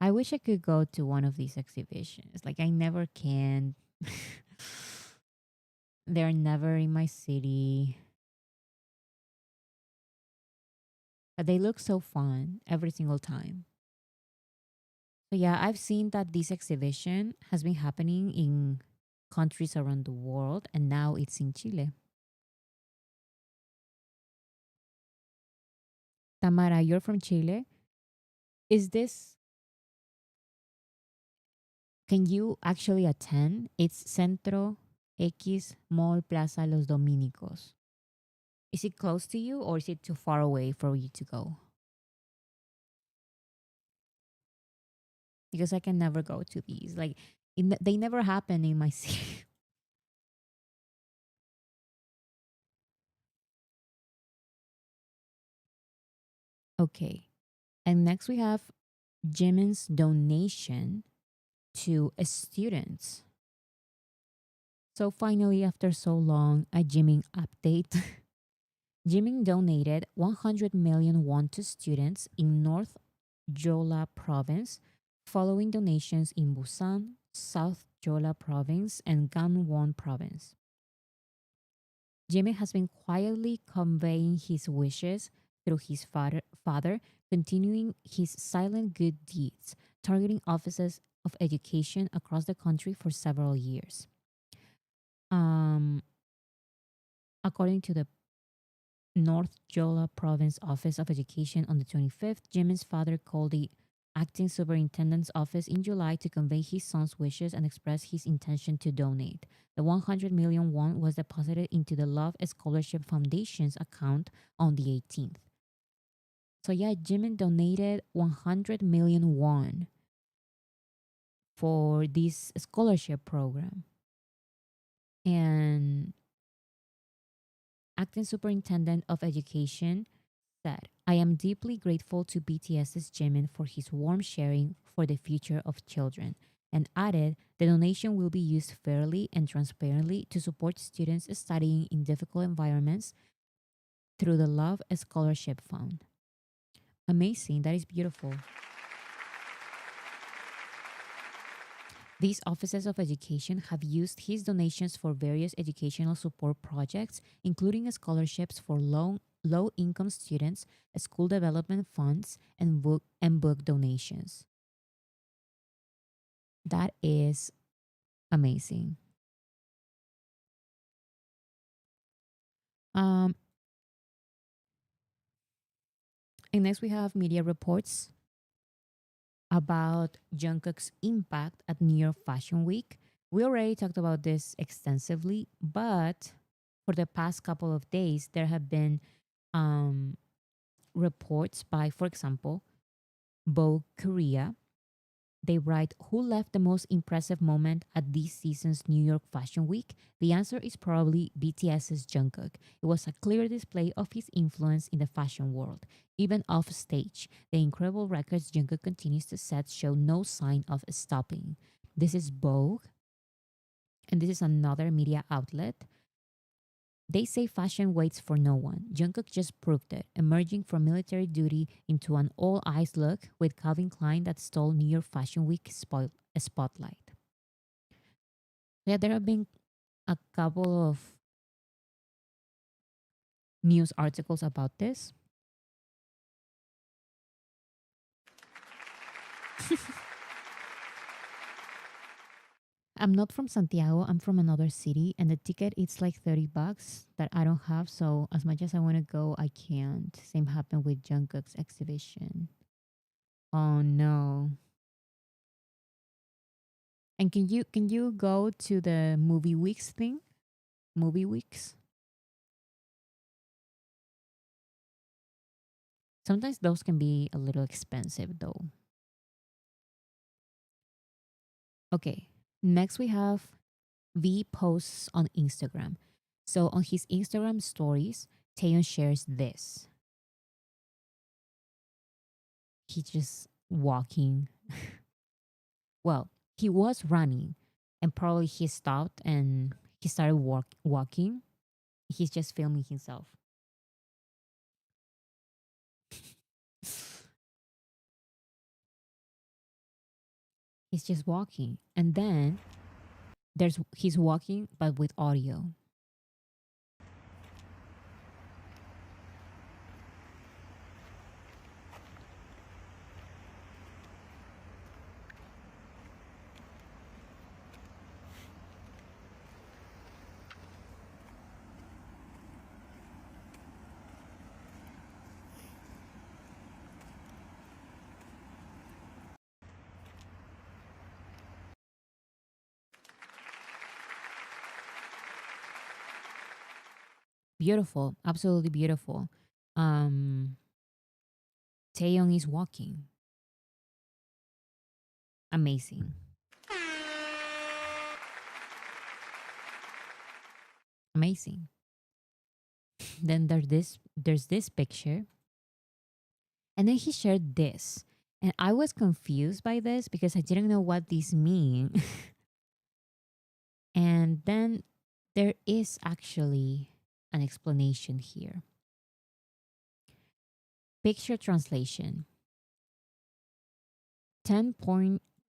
[SPEAKER 1] I wish I could go to one of these exhibitions. Like I never can. They're never in my city. But they look so fun every single time. So yeah, I've seen that this exhibition has been happening in countries around the world and now it's in Chile. Tamara, you're from Chile. Is this, can you actually attend? It's Centro X Mall Plaza Los Dominicos. Is it close to you or is it too far away for you to go? Because I can never go to these. Like, they never happen in my city. Okay. And next we have Jimin's donation to students. So finally, after so long, a Jimin update. Jimin donated 100 million won to students in North Jeolla province, following donations in Busan, South Jeolla province and Gangwon province. Jimin has been quietly conveying his wishes through his father, continuing his silent good deeds, targeting offices of education across the country for several years. Um, According to the North Jeolla Province Office of Education on the 25th, Jimin's father called the acting superintendent's office in July to convey his son's wishes and express his intention to donate. The 100 million won was deposited into the Love Scholarship Foundation's account on the 18th. So yeah, Jimin donated 100 million won for this scholarship program. And acting superintendent of education said, I am deeply grateful to BTS's Jimin for his warm sharing for the future of children, and added the donation will be used fairly and transparently to support students studying in difficult environments through the Love Scholarship Fund. Amazing, that is beautiful. These offices of education have used his donations for various educational support projects, including scholarships for low income students, school development funds, and book donations. That is amazing. Um, and next we have media reports about Jungkook's impact at New York Fashion Week. We already talked about this extensively, but for the past couple of days, there have been um, reports by, for example, Vogue Korea. They write, who left the most impressive moment at this season's New York Fashion Week? The answer is probably BTS's Jungkook. It was a clear display of his influence in the fashion world. Even off stage, the incredible records Jungkook continues to set show no sign of stopping. This is Vogue, and this is another media outlet. They say fashion waits for no one. Jungkook just proved it, emerging from military duty into an all-eyes look with Calvin Klein that stole New York Fashion Week spotlight. Yeah, there have been a couple of news articles about this. I'm not from Santiago. I'm from another city, and the ticket it's like $30 that I don't have. So as much as I want to go, I can't. Same happened with Jungkook's exhibition. Oh no! And can you go to the movie weeks thing? Movie weeks. Sometimes those can be a little expensive though. Okay. Next we have V posts on Instagram. So on his Instagram stories, Taeyeon shares this. He's just walking. Well, he was running and probably he stopped and he started walking. He's just filming himself. He's just walking. And then he's walking but with audio. Beautiful, absolutely beautiful. Um Taeyong is walking. Amazing. Amazing. Then there's this picture. And then he shared this. And I was confused by this because I didn't know what these mean. And then there is actually an explanation here. Picture translation. 10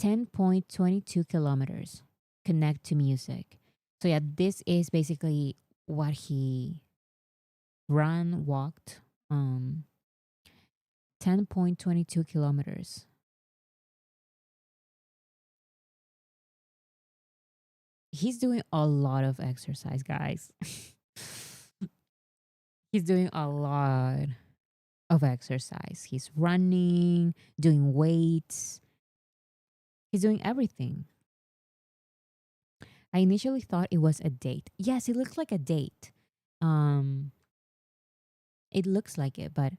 [SPEAKER 1] 10.22 kilometers. Connect to music. So yeah, this is basically what he walked. 10.22 kilometers. He's doing a lot of exercise, guys. He's doing a lot of exercise. He's running, doing weights. He's doing everything. I initially thought it was a date. Yes, it looks like a date. Um, it looks like it, but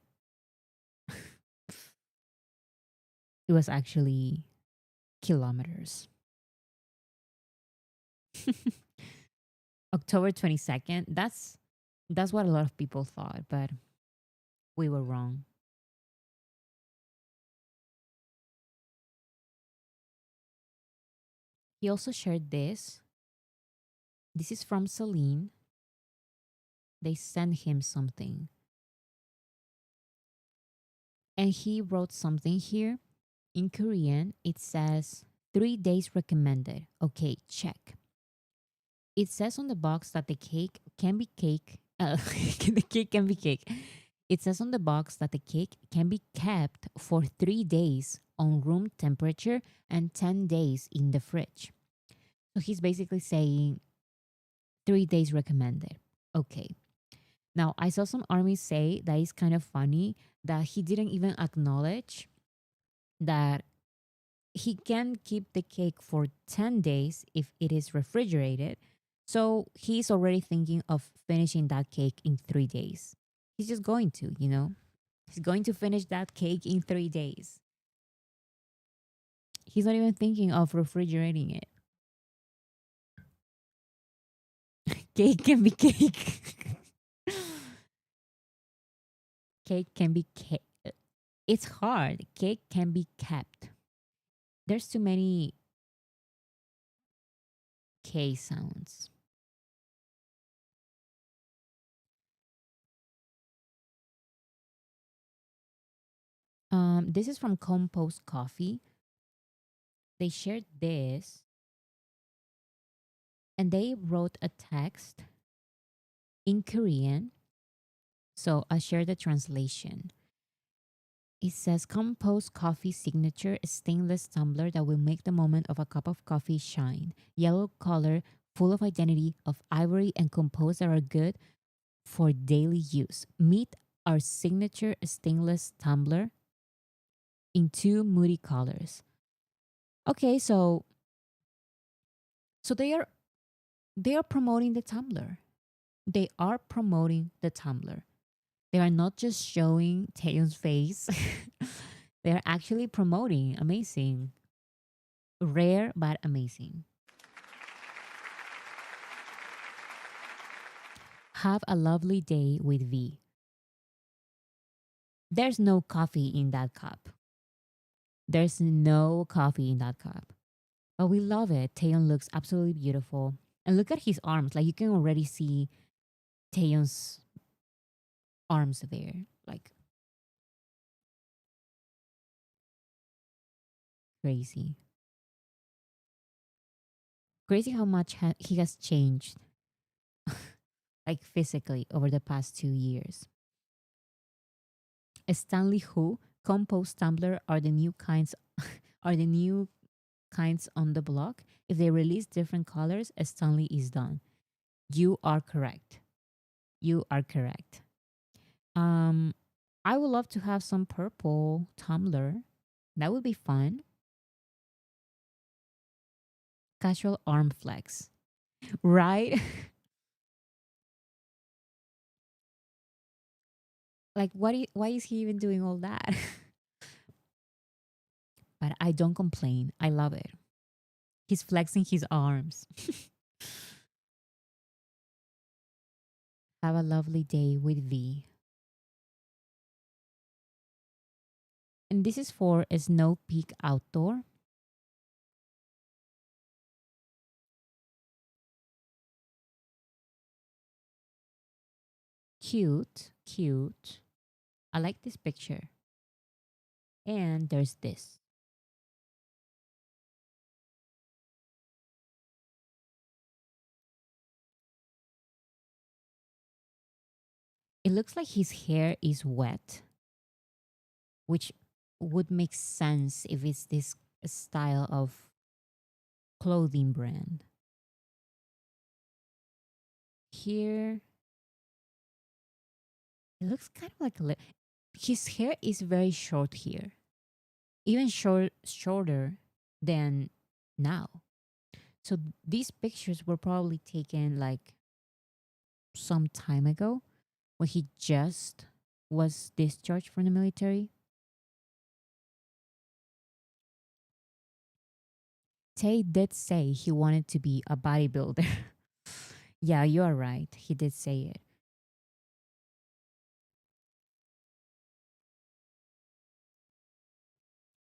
[SPEAKER 1] it was actually kilometers. October 22nd. That's what a lot of people thought, but we were wrong. He also shared this. This is from Celine. They sent him something. And he wrote something here. In Korean, it says 3 days recommended. Okay, check. It says on the box that the cake can be cake. The cake can be cake. It says on the box that the cake can be kept for 3 days on room temperature and 10 days in the fridge. So he's basically saying 3 days recommended. Okay. Now, I saw some armies say that it's kind of funny that he didn't even acknowledge that he can keep the cake for 10 days if it is refrigerated. So he's already thinking of finishing that cake in 3 days. He's just going to, he's going to finish that cake in 3 days. He's not even thinking of refrigerating it. Cake can be cake. Cake can be cake. It's hard. Cake can be kept. There's too many K sounds. This is from Compost Coffee. They shared this and they wrote a text in Korean. So I'll share the translation. It says Compost Coffee Signature, a stainless tumbler that will make the moment of a cup of coffee shine. Yellow color, full of identity of ivory and compost that are good for daily use. Meet our signature stainless tumbler in two moody colors. Okay, so they are promoting the tumbler. They are promoting the tumbler. They are not just showing Taeyeon's face. They are actually promoting. Amazing. Rare but amazing. Have a lovely day with V. There's no coffee in that cup. There's no coffee in that cup. But we love it. Taeyeon looks absolutely beautiful. And look at his arms. Like you can already see Taeyeon's arms there. Like crazy. Crazy how much he has changed, like physically, over the past 2 years. Stanley Who, Compost Tumbler are the new kinds are the new kinds on the block. If they release different colors, Stanley is done. You are correct. You are correct. Um, I would love to have some purple tumbler. That would be fun. Casual arm flex, right? Like, why is he even doing all that? But I don't complain. I love it. He's flexing his arms. Have a lovely day with V. And this is for a Snow Peak Outdoor. Cute, cute. I like this picture. And there's this. It looks like his hair is wet, which would make sense if it's this style of clothing brand. Here, it looks kind of like his hair is very short here, even shorter than now. So these pictures were probably taken like some time ago when he just was discharged from the military. Tay did say he wanted to be a bodybuilder. Yeah, you are right. He did say it.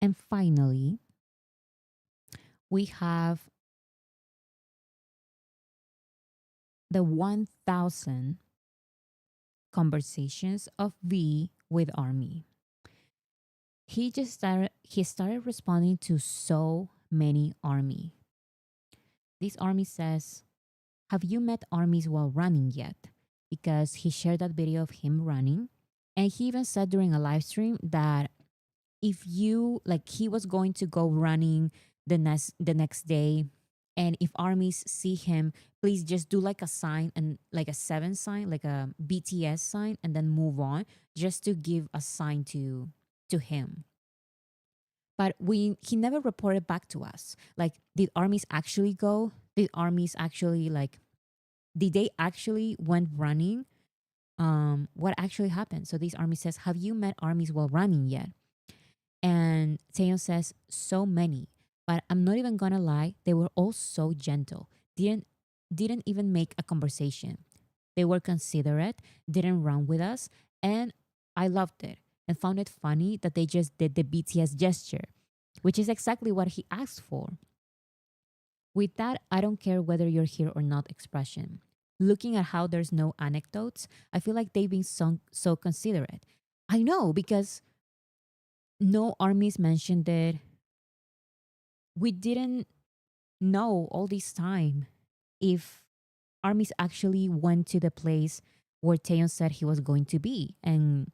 [SPEAKER 1] And finally, we have the 1000 conversations of V with Army. He started responding to so many Army. This Army says, "Have you met armies while running yet?" Because he shared that video of him running. And he even said during a live stream that if you like he was going to go running the next day, and if armies see him, please just do like a sign, and like a seven sign, like a BTS sign, and then move on, just to give a sign to him. But we he never reported back to us. Like, did armies actually go? Did armies actually like did they actually went running? What actually happened? So this army says, "Have you met armies while running yet?" And Taeyeon says, "So many, but I'm not even gonna lie, they were all so gentle. Didn't even make a conversation. They were considerate, didn't run with us, and I loved it and found it funny that they just did the BTS gesture, which is exactly what he asked for. With that, I don't care whether you're here or not expression. Looking at how there's no anecdotes, I feel like they've been so considerate. I know, because no armies mentioned it. We didn't know all this time if armies actually went to the place where Taeyeon said he was going to be. And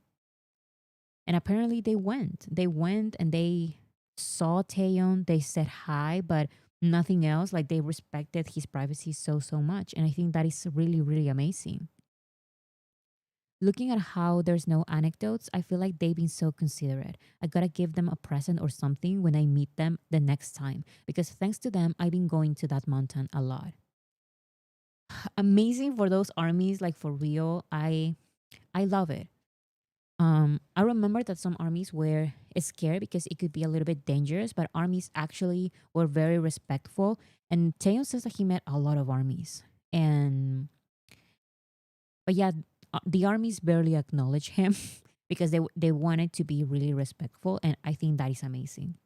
[SPEAKER 1] apparently they went. They went and they saw Taeyeon, they said hi, but nothing else. Like, they respected his privacy so much. And I think that is really, really amazing. Looking at how there's no anecdotes, I feel like they've been so considerate. I gotta give them a present or something when I meet them the next time, because thanks to them, I've been going to that mountain a lot. Amazing for those armies, like, for real. I love it. I remember that some armies were scared because it could be a little bit dangerous, but armies actually were very respectful. And Taeyeon says that he met a lot of armies. And but yeah, the armies barely acknowledge him because they wanted to be really respectful, and I think that is amazing.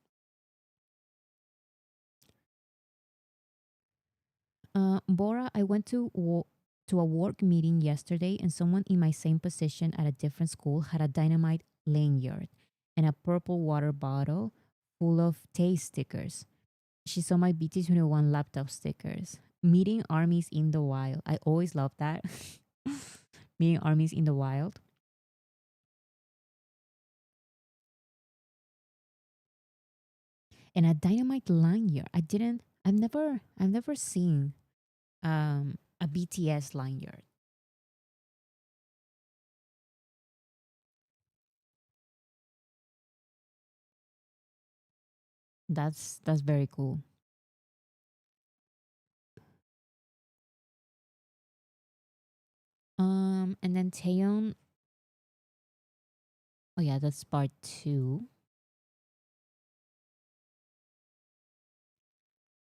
[SPEAKER 1] Bora, I went to a work meeting yesterday, and someone in my same position at a different school had a dynamite lanyard and a purple water bottle full of taste stickers. She saw my BT21 laptop stickers. Meeting armies in the wild. I always love that. Meeting armies in the wild. And a dynamite lanyard. I've never seen a BTS lanyard. That's very cool. And then Taeyeon. Oh yeah, that's part two.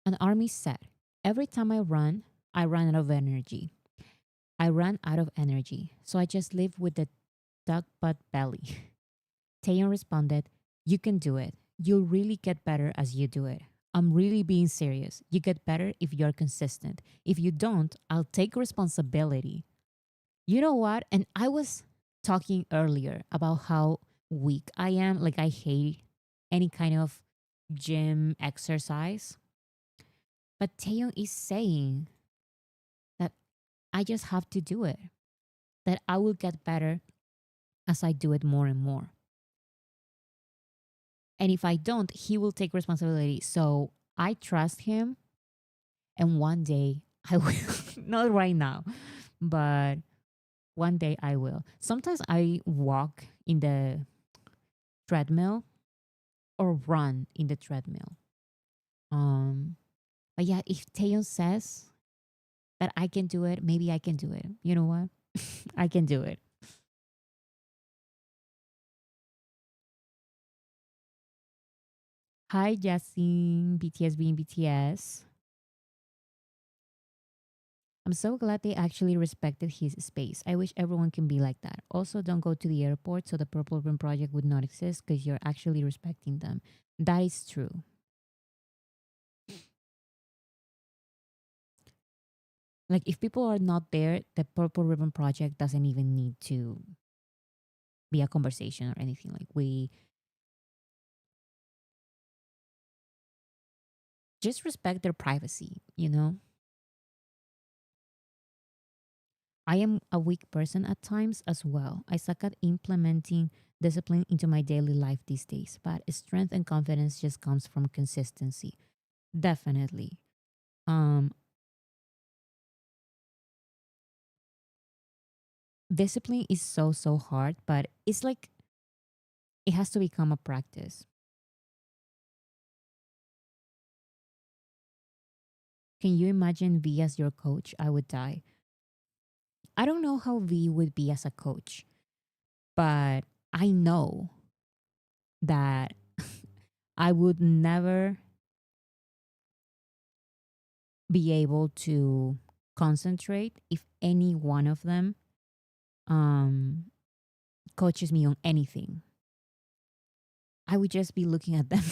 [SPEAKER 1] An army said, "Every time I run out of energy. I run out of energy, so I just live with the duck butt belly." Taeyeon responded, "You can do it. You'll really get better as you do it. I'm really being serious. You get better if you're consistent. If you don't, I'll take responsibility." You know what? And I was talking earlier about how weak I am. Like, I hate any kind of gym exercise. But Taeyong is saying that I just have to do it. that I will get better as I do it more and more. And if I don't, he will take responsibility. So I trust him. And one day I will, not right now, but one day I will. Sometimes I walk in the treadmill or run in the treadmill. But yeah, if Taeyeon says that I can do it, maybe I can do it. You know what? I can do it. Hi, Jessie, BTS being BTS. I'm so glad they actually respected his space. I wish everyone can be like that. Also, don't go to the airport so the Purple Ribbon Project would not exist because you're actually respecting them. That is true. Like, if people are not there, the Purple Ribbon Project doesn't even need to be a conversation or anything. Like, we just respect their privacy, you know? I am a weak person at times as well. I suck at implementing discipline into my daily life these days, but strength and confidence just comes from consistency. Definitely. Um Discipline is so hard, but it's like it has to become a practice. Can you imagine V as your coach? I would die. I don't know how V would be as a coach, but I know that I would never be able to concentrate if any one of them um, coaches me on anything. I would just be looking at them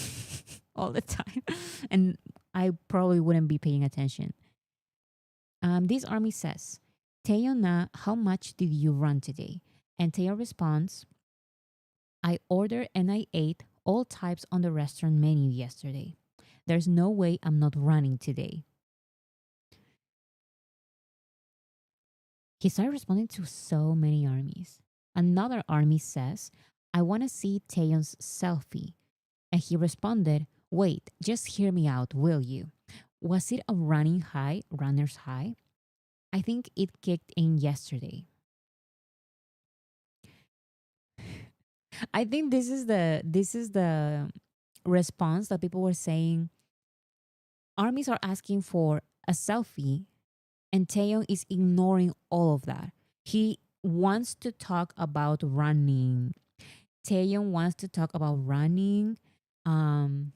[SPEAKER 1] all the time, and I probably wouldn't be paying attention. This army says, Taeyona, how much did you run today? And Taeyeon responds, I ordered and I ate all types on the restaurant menu yesterday. There's no way I'm not running today. He started responding to so many armies. Another army says, I want to see Taeyeon's selfie. And he responded, wait, just hear me out, will you? Was it a runner's high? I think it kicked in yesterday. I think this is the response that people were saying. Armies are asking for a selfie, and Taeyeon is ignoring all of that. He wants to talk about running. Taeyeon wants to talk about running. Um,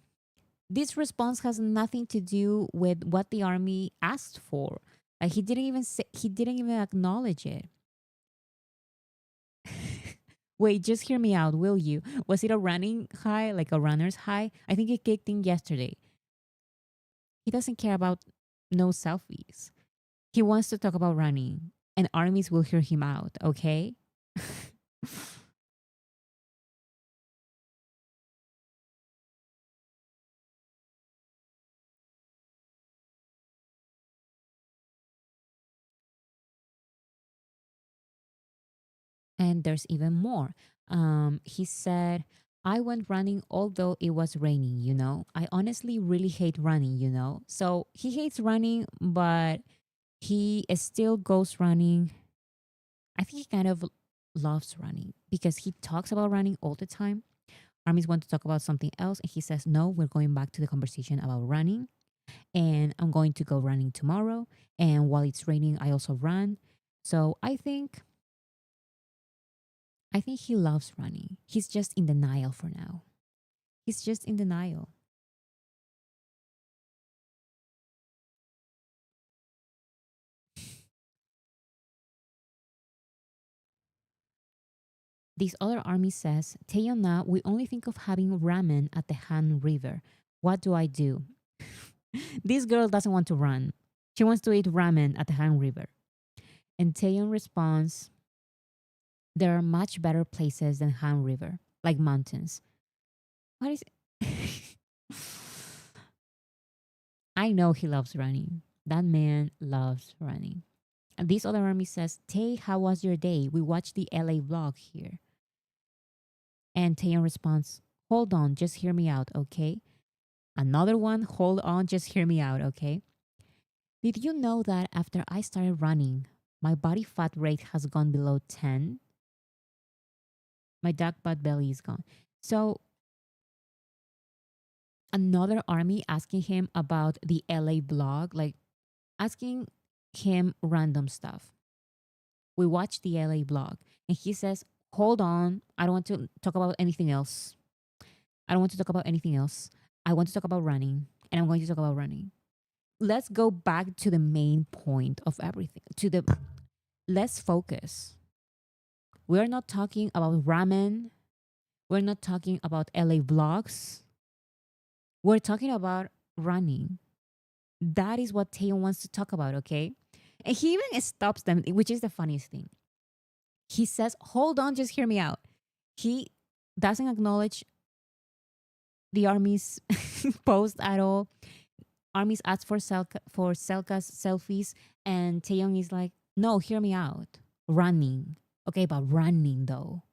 [SPEAKER 1] this response has nothing to do with what the army asked for. Like he didn't even acknowledge it. Wait, just hear me out, will you? Was it a running high, like a runner's high? I think it kicked in yesterday. He doesn't care about no selfies. He wants to talk about running, and armies will hear him out, okay? And there's even more. He said, I went running although it was raining, you know? I honestly really hate running, you know? So he hates running, but he still goes running. I think he kind of loves running because he talks about running all the time. Armies want to talk about something else, and he says, no, we're going back to the conversation about running. And I'm going to go running tomorrow. And while it's raining, I also run. So I think he loves running. He's just in denial for now. He's just in denial. This other army says, Taeyona, we only think of having ramen at the Han River. What do I do? This girl doesn't want to run. She wants to eat ramen at the Han River. And Taeyeon responds, there are much better places than Han River, like mountains. What is I know he loves running. That man loves running. And this other army says, Tay, how was your day? We watched the LA vlog here. And Taeyeon responds, hold on, just hear me out, okay? Another one, hold on, just hear me out, okay? Did you know that after I started running, my body fat rate has gone below 10? My dark butt belly is gone. So another army asking him about the LA vlog, like asking him random stuff. We watched the LA vlog and he says, hold on, I don't want to talk about anything else. I don't want to talk about anything else. I want to talk about running and I'm going to talk about running. Let's go back to the main point of everything. Let's focus. We're not talking about ramen. We're not talking about LA vlogs. We're talking about running. That is what Taeyeon wants to talk about, okay? And he even stops them, which is the funniest thing. He says, hold on, just hear me out. He doesn't acknowledge the army's post at all. Armies ask for Selka's selfies, and Taeyeon is like, no, hear me out. Running. Okay, but running though.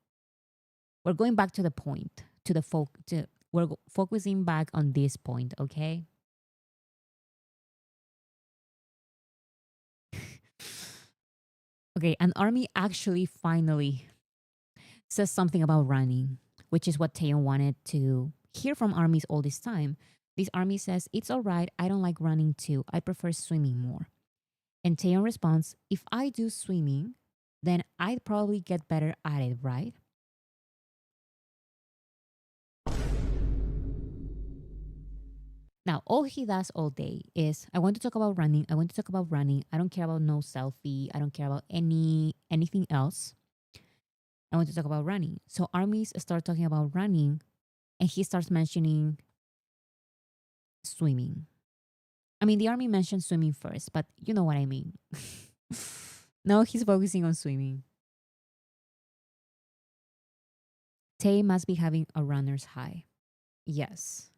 [SPEAKER 1] We're going back to the point, to the focusing back on this point, okay? Okay, an army actually finally says something about running, which is what Taeyeon wanted to hear from armies all this time. This army says, it's all right, I don't like running too. I prefer swimming more. And Taeyeon responds, if I do swimming, then I'd probably get better at it, right? Now, all he does all day is, I want to talk about running. I want to talk about running. I don't care about no selfie. I don't care about anything else. I want to talk about running. So armies start talking about running and he starts mentioning swimming. I mean, the army mentioned swimming first, but you know what I mean. Now he's focusing on swimming. Tay must be having a runner's high. Yes.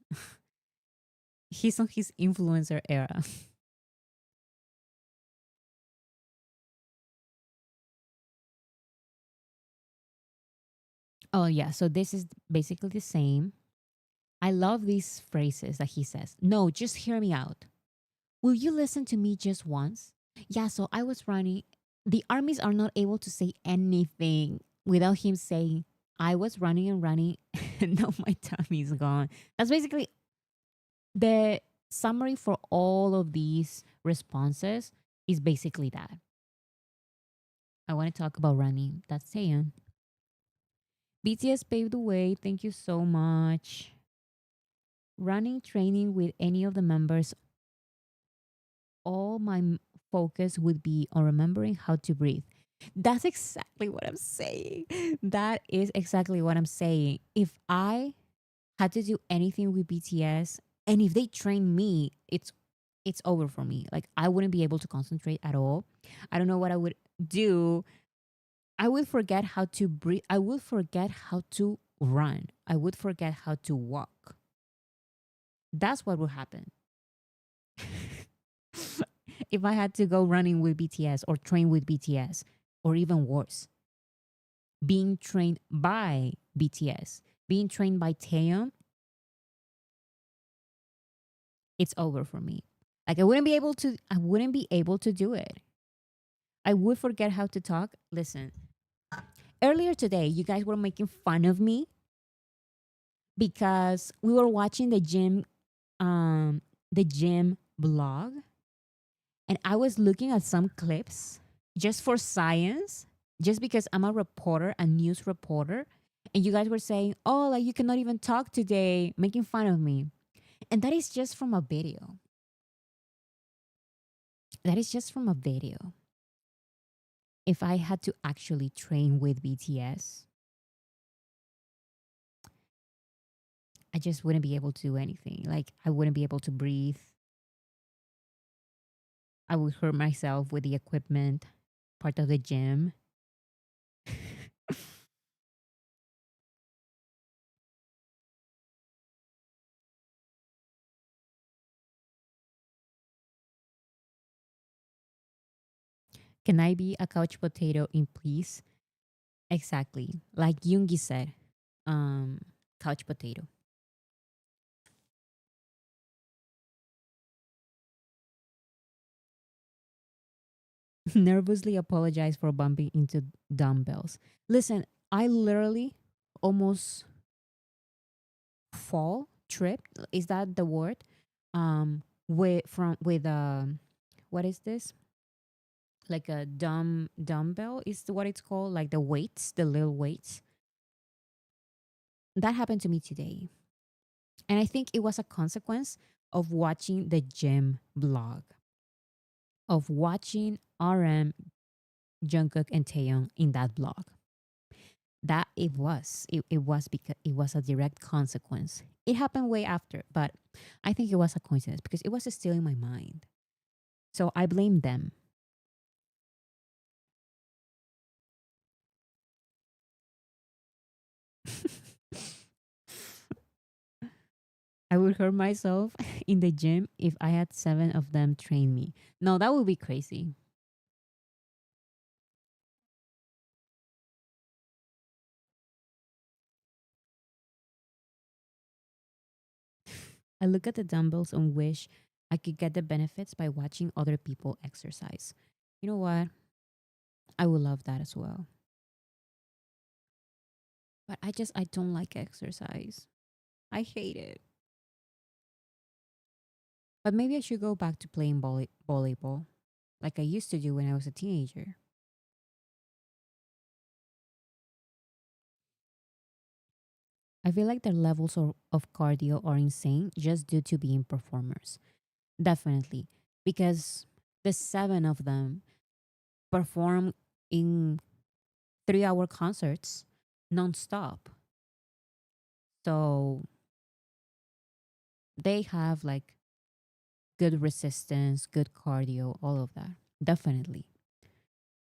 [SPEAKER 1] He's on his influencer era. Oh, yeah. So this is basically the same. I love these phrases that he says. No, just hear me out. Will you listen to me just once? Yeah, so I was running. The armies are not able to say anything without him saying, I was running and running, and now my tummy is gone. That's basically the summary for all of these responses is basically that. I want to talk about running. That's Taeyeon. BTS paved the way. Thank you so much. Running training with any of the members, all my focus would be on remembering how to breathe. That's exactly what I'm saying. That is exactly what I'm saying. If I had to do anything with BTS and if they train me, it's over for me. Like I wouldn't be able to concentrate at all. I don't know what I would do. I would forget how to breathe. I would forget how to run. I would forget how to walk. That's what would happen. If I had to go running with BTS or train with BTS, or even worse, being trained by BTS, being trained by Taeyeon, it's over for me. Like I wouldn't be able to do it. I would forget how to talk. Listen, earlier today, you guys were making fun of me because we were watching the gym blog, and I was looking at some clips just for science, just because I'm a reporter, a news reporter, and you guys were saying, "Oh, like you cannot even talk today," making fun of me, and that is just from a video. That is just from a video. If I had to actually train with BTS, I just wouldn't be able to do anything. Like I wouldn't be able to breathe. I would hurt myself with the equipment, part of the gym. Can I be a couch potato in please? Exactly. Like Yoongi said, um, couch potato. Nervously apologize for bumping into dumbbells. Listen, I literally almost fall, tripped. Is that the word? With what is this? Like a dumbbell is what it's called, like the weights, the little weights. That happened to me today. And I think it was a consequence of watching the gym blog, of watching RM, Jungkook, and Taeyong in that blog. That it was. It was because it was a direct consequence. It happened way after, but I think it was a coincidence because it was still in my mind. So I blame them. I would hurt myself in the gym if I had 7 of them train me. No, that would be crazy. I look at the dumbbells and wish I could get the benefits by watching other people exercise. You know what? I would love that as well. But I don't like exercise. I hate it. But maybe I should go back to playing volleyball like I used to do when I was a teenager. I feel like their levels of cardio are insane just due to being performers. Definitely. Because the 7 of them perform in 3 hour concerts nonstop. So they have like good resistance, good cardio, all of that. Definitely.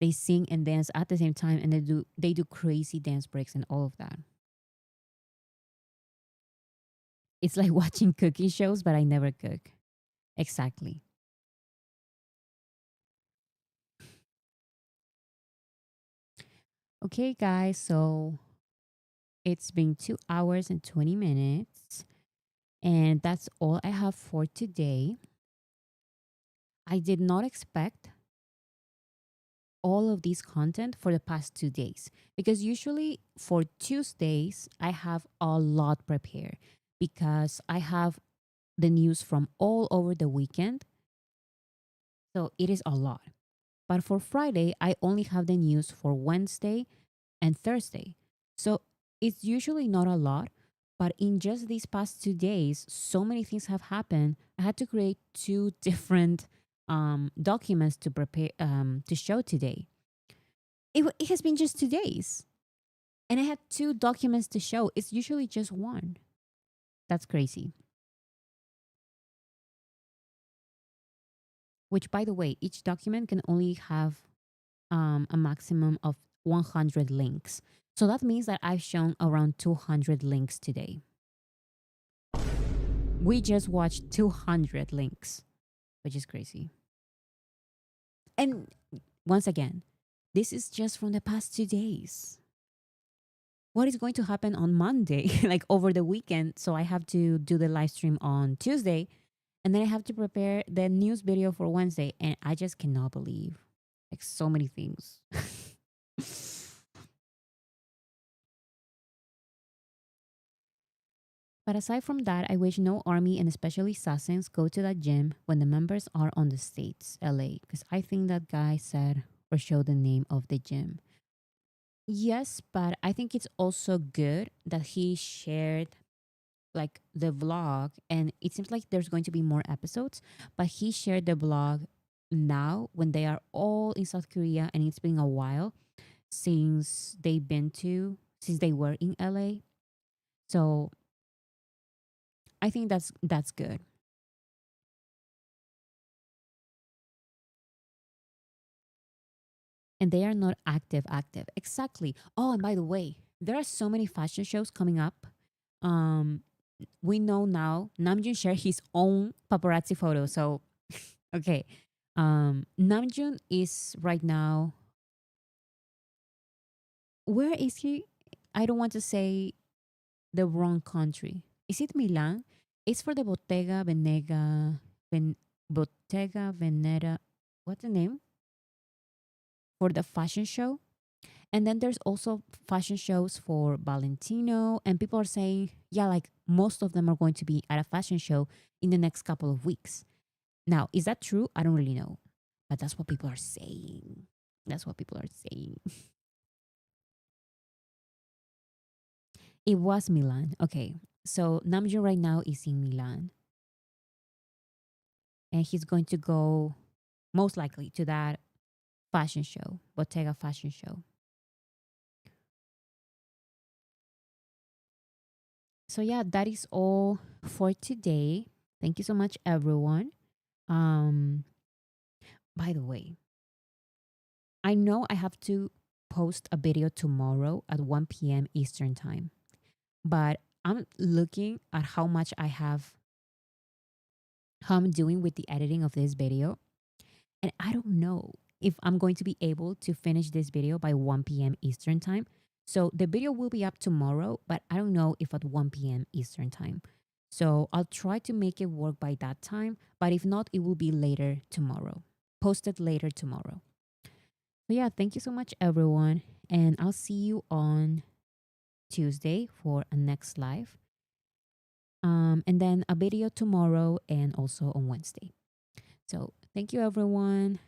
[SPEAKER 1] They sing and dance at the same time and they do crazy dance breaks and all of that. It's like watching cooking shows, but I never cook. Exactly. Okay, guys, so it's been 2 hours and 20 minutes, and that's all I have for today. I did not expect all of this content for the past 2 days because usually for Tuesdays, I have a lot prepared because I have the news from all over the weekend. So it is a lot. But for Friday, I only have the news for Wednesday and Thursday. So it's usually not a lot, but in just these past 2 days, so many things have happened. I had to create two different documents to prepare to show today. It has been just 2 days, and I had two documents to show. It's usually just one. That's crazy. Which, by the way, each document can only have a maximum of 100 links. So that means that I've shown around 200 links today. We just watched 200 links, which is crazy. And once again, this is just from the past 2 days. What is going to happen on Monday, like over the weekend? So I have to do the live stream on Tuesday, and then I have to prepare the news video for Wednesday. And I just cannot believe like so many things. But aside from that, I wish no army and especially assassins go to that gym when the members are on the States, LA, because I think that guy said or showed the name of the gym. Yes, but I think it's also good that he shared like the vlog, and it seems like there's going to be more episodes, but he shared the vlog now when they are all in South Korea, and it's been a while since they were in LA. So I think that's good. And they are not active. Exactly. Oh, and by the way, there are so many fashion shows coming up. Um, we know now Namjoon shared his own paparazzi photo. So, okay, Namjoon is right now. Where is he? I don't want to say the wrong country. Is it Milan? It's for the Bottega Veneta. What's the name for the fashion show? And then there's also fashion shows for Valentino, and people are saying, yeah, like most of them are going to be at a fashion show in the next couple of weeks. Now, is that true? I don't really know, but that's what people are saying. That's what people are saying. It was Milan. Okay. So Namjoon right now is in Milan, and he's going to go most likely to that fashion show, Bottega fashion show. So yeah, that is all for today. Thank you so much, everyone. Um, by the way, I know I have to post a video tomorrow at 1 p.m. Eastern time, but I'm looking at how I'm doing with the editing of this video, and I don't know if I'm going to be able to finish this video by 1 p.m. Eastern time. So the video will be up tomorrow, but I don't know if at 1 p.m. Eastern time. So I'll try to make it work by that time, but if not, it will be later tomorrow, posted later tomorrow. So yeah, thank you so much, everyone. And I'll see you on Tuesday for a next live. And then a video tomorrow and also on Wednesday. So thank you, everyone.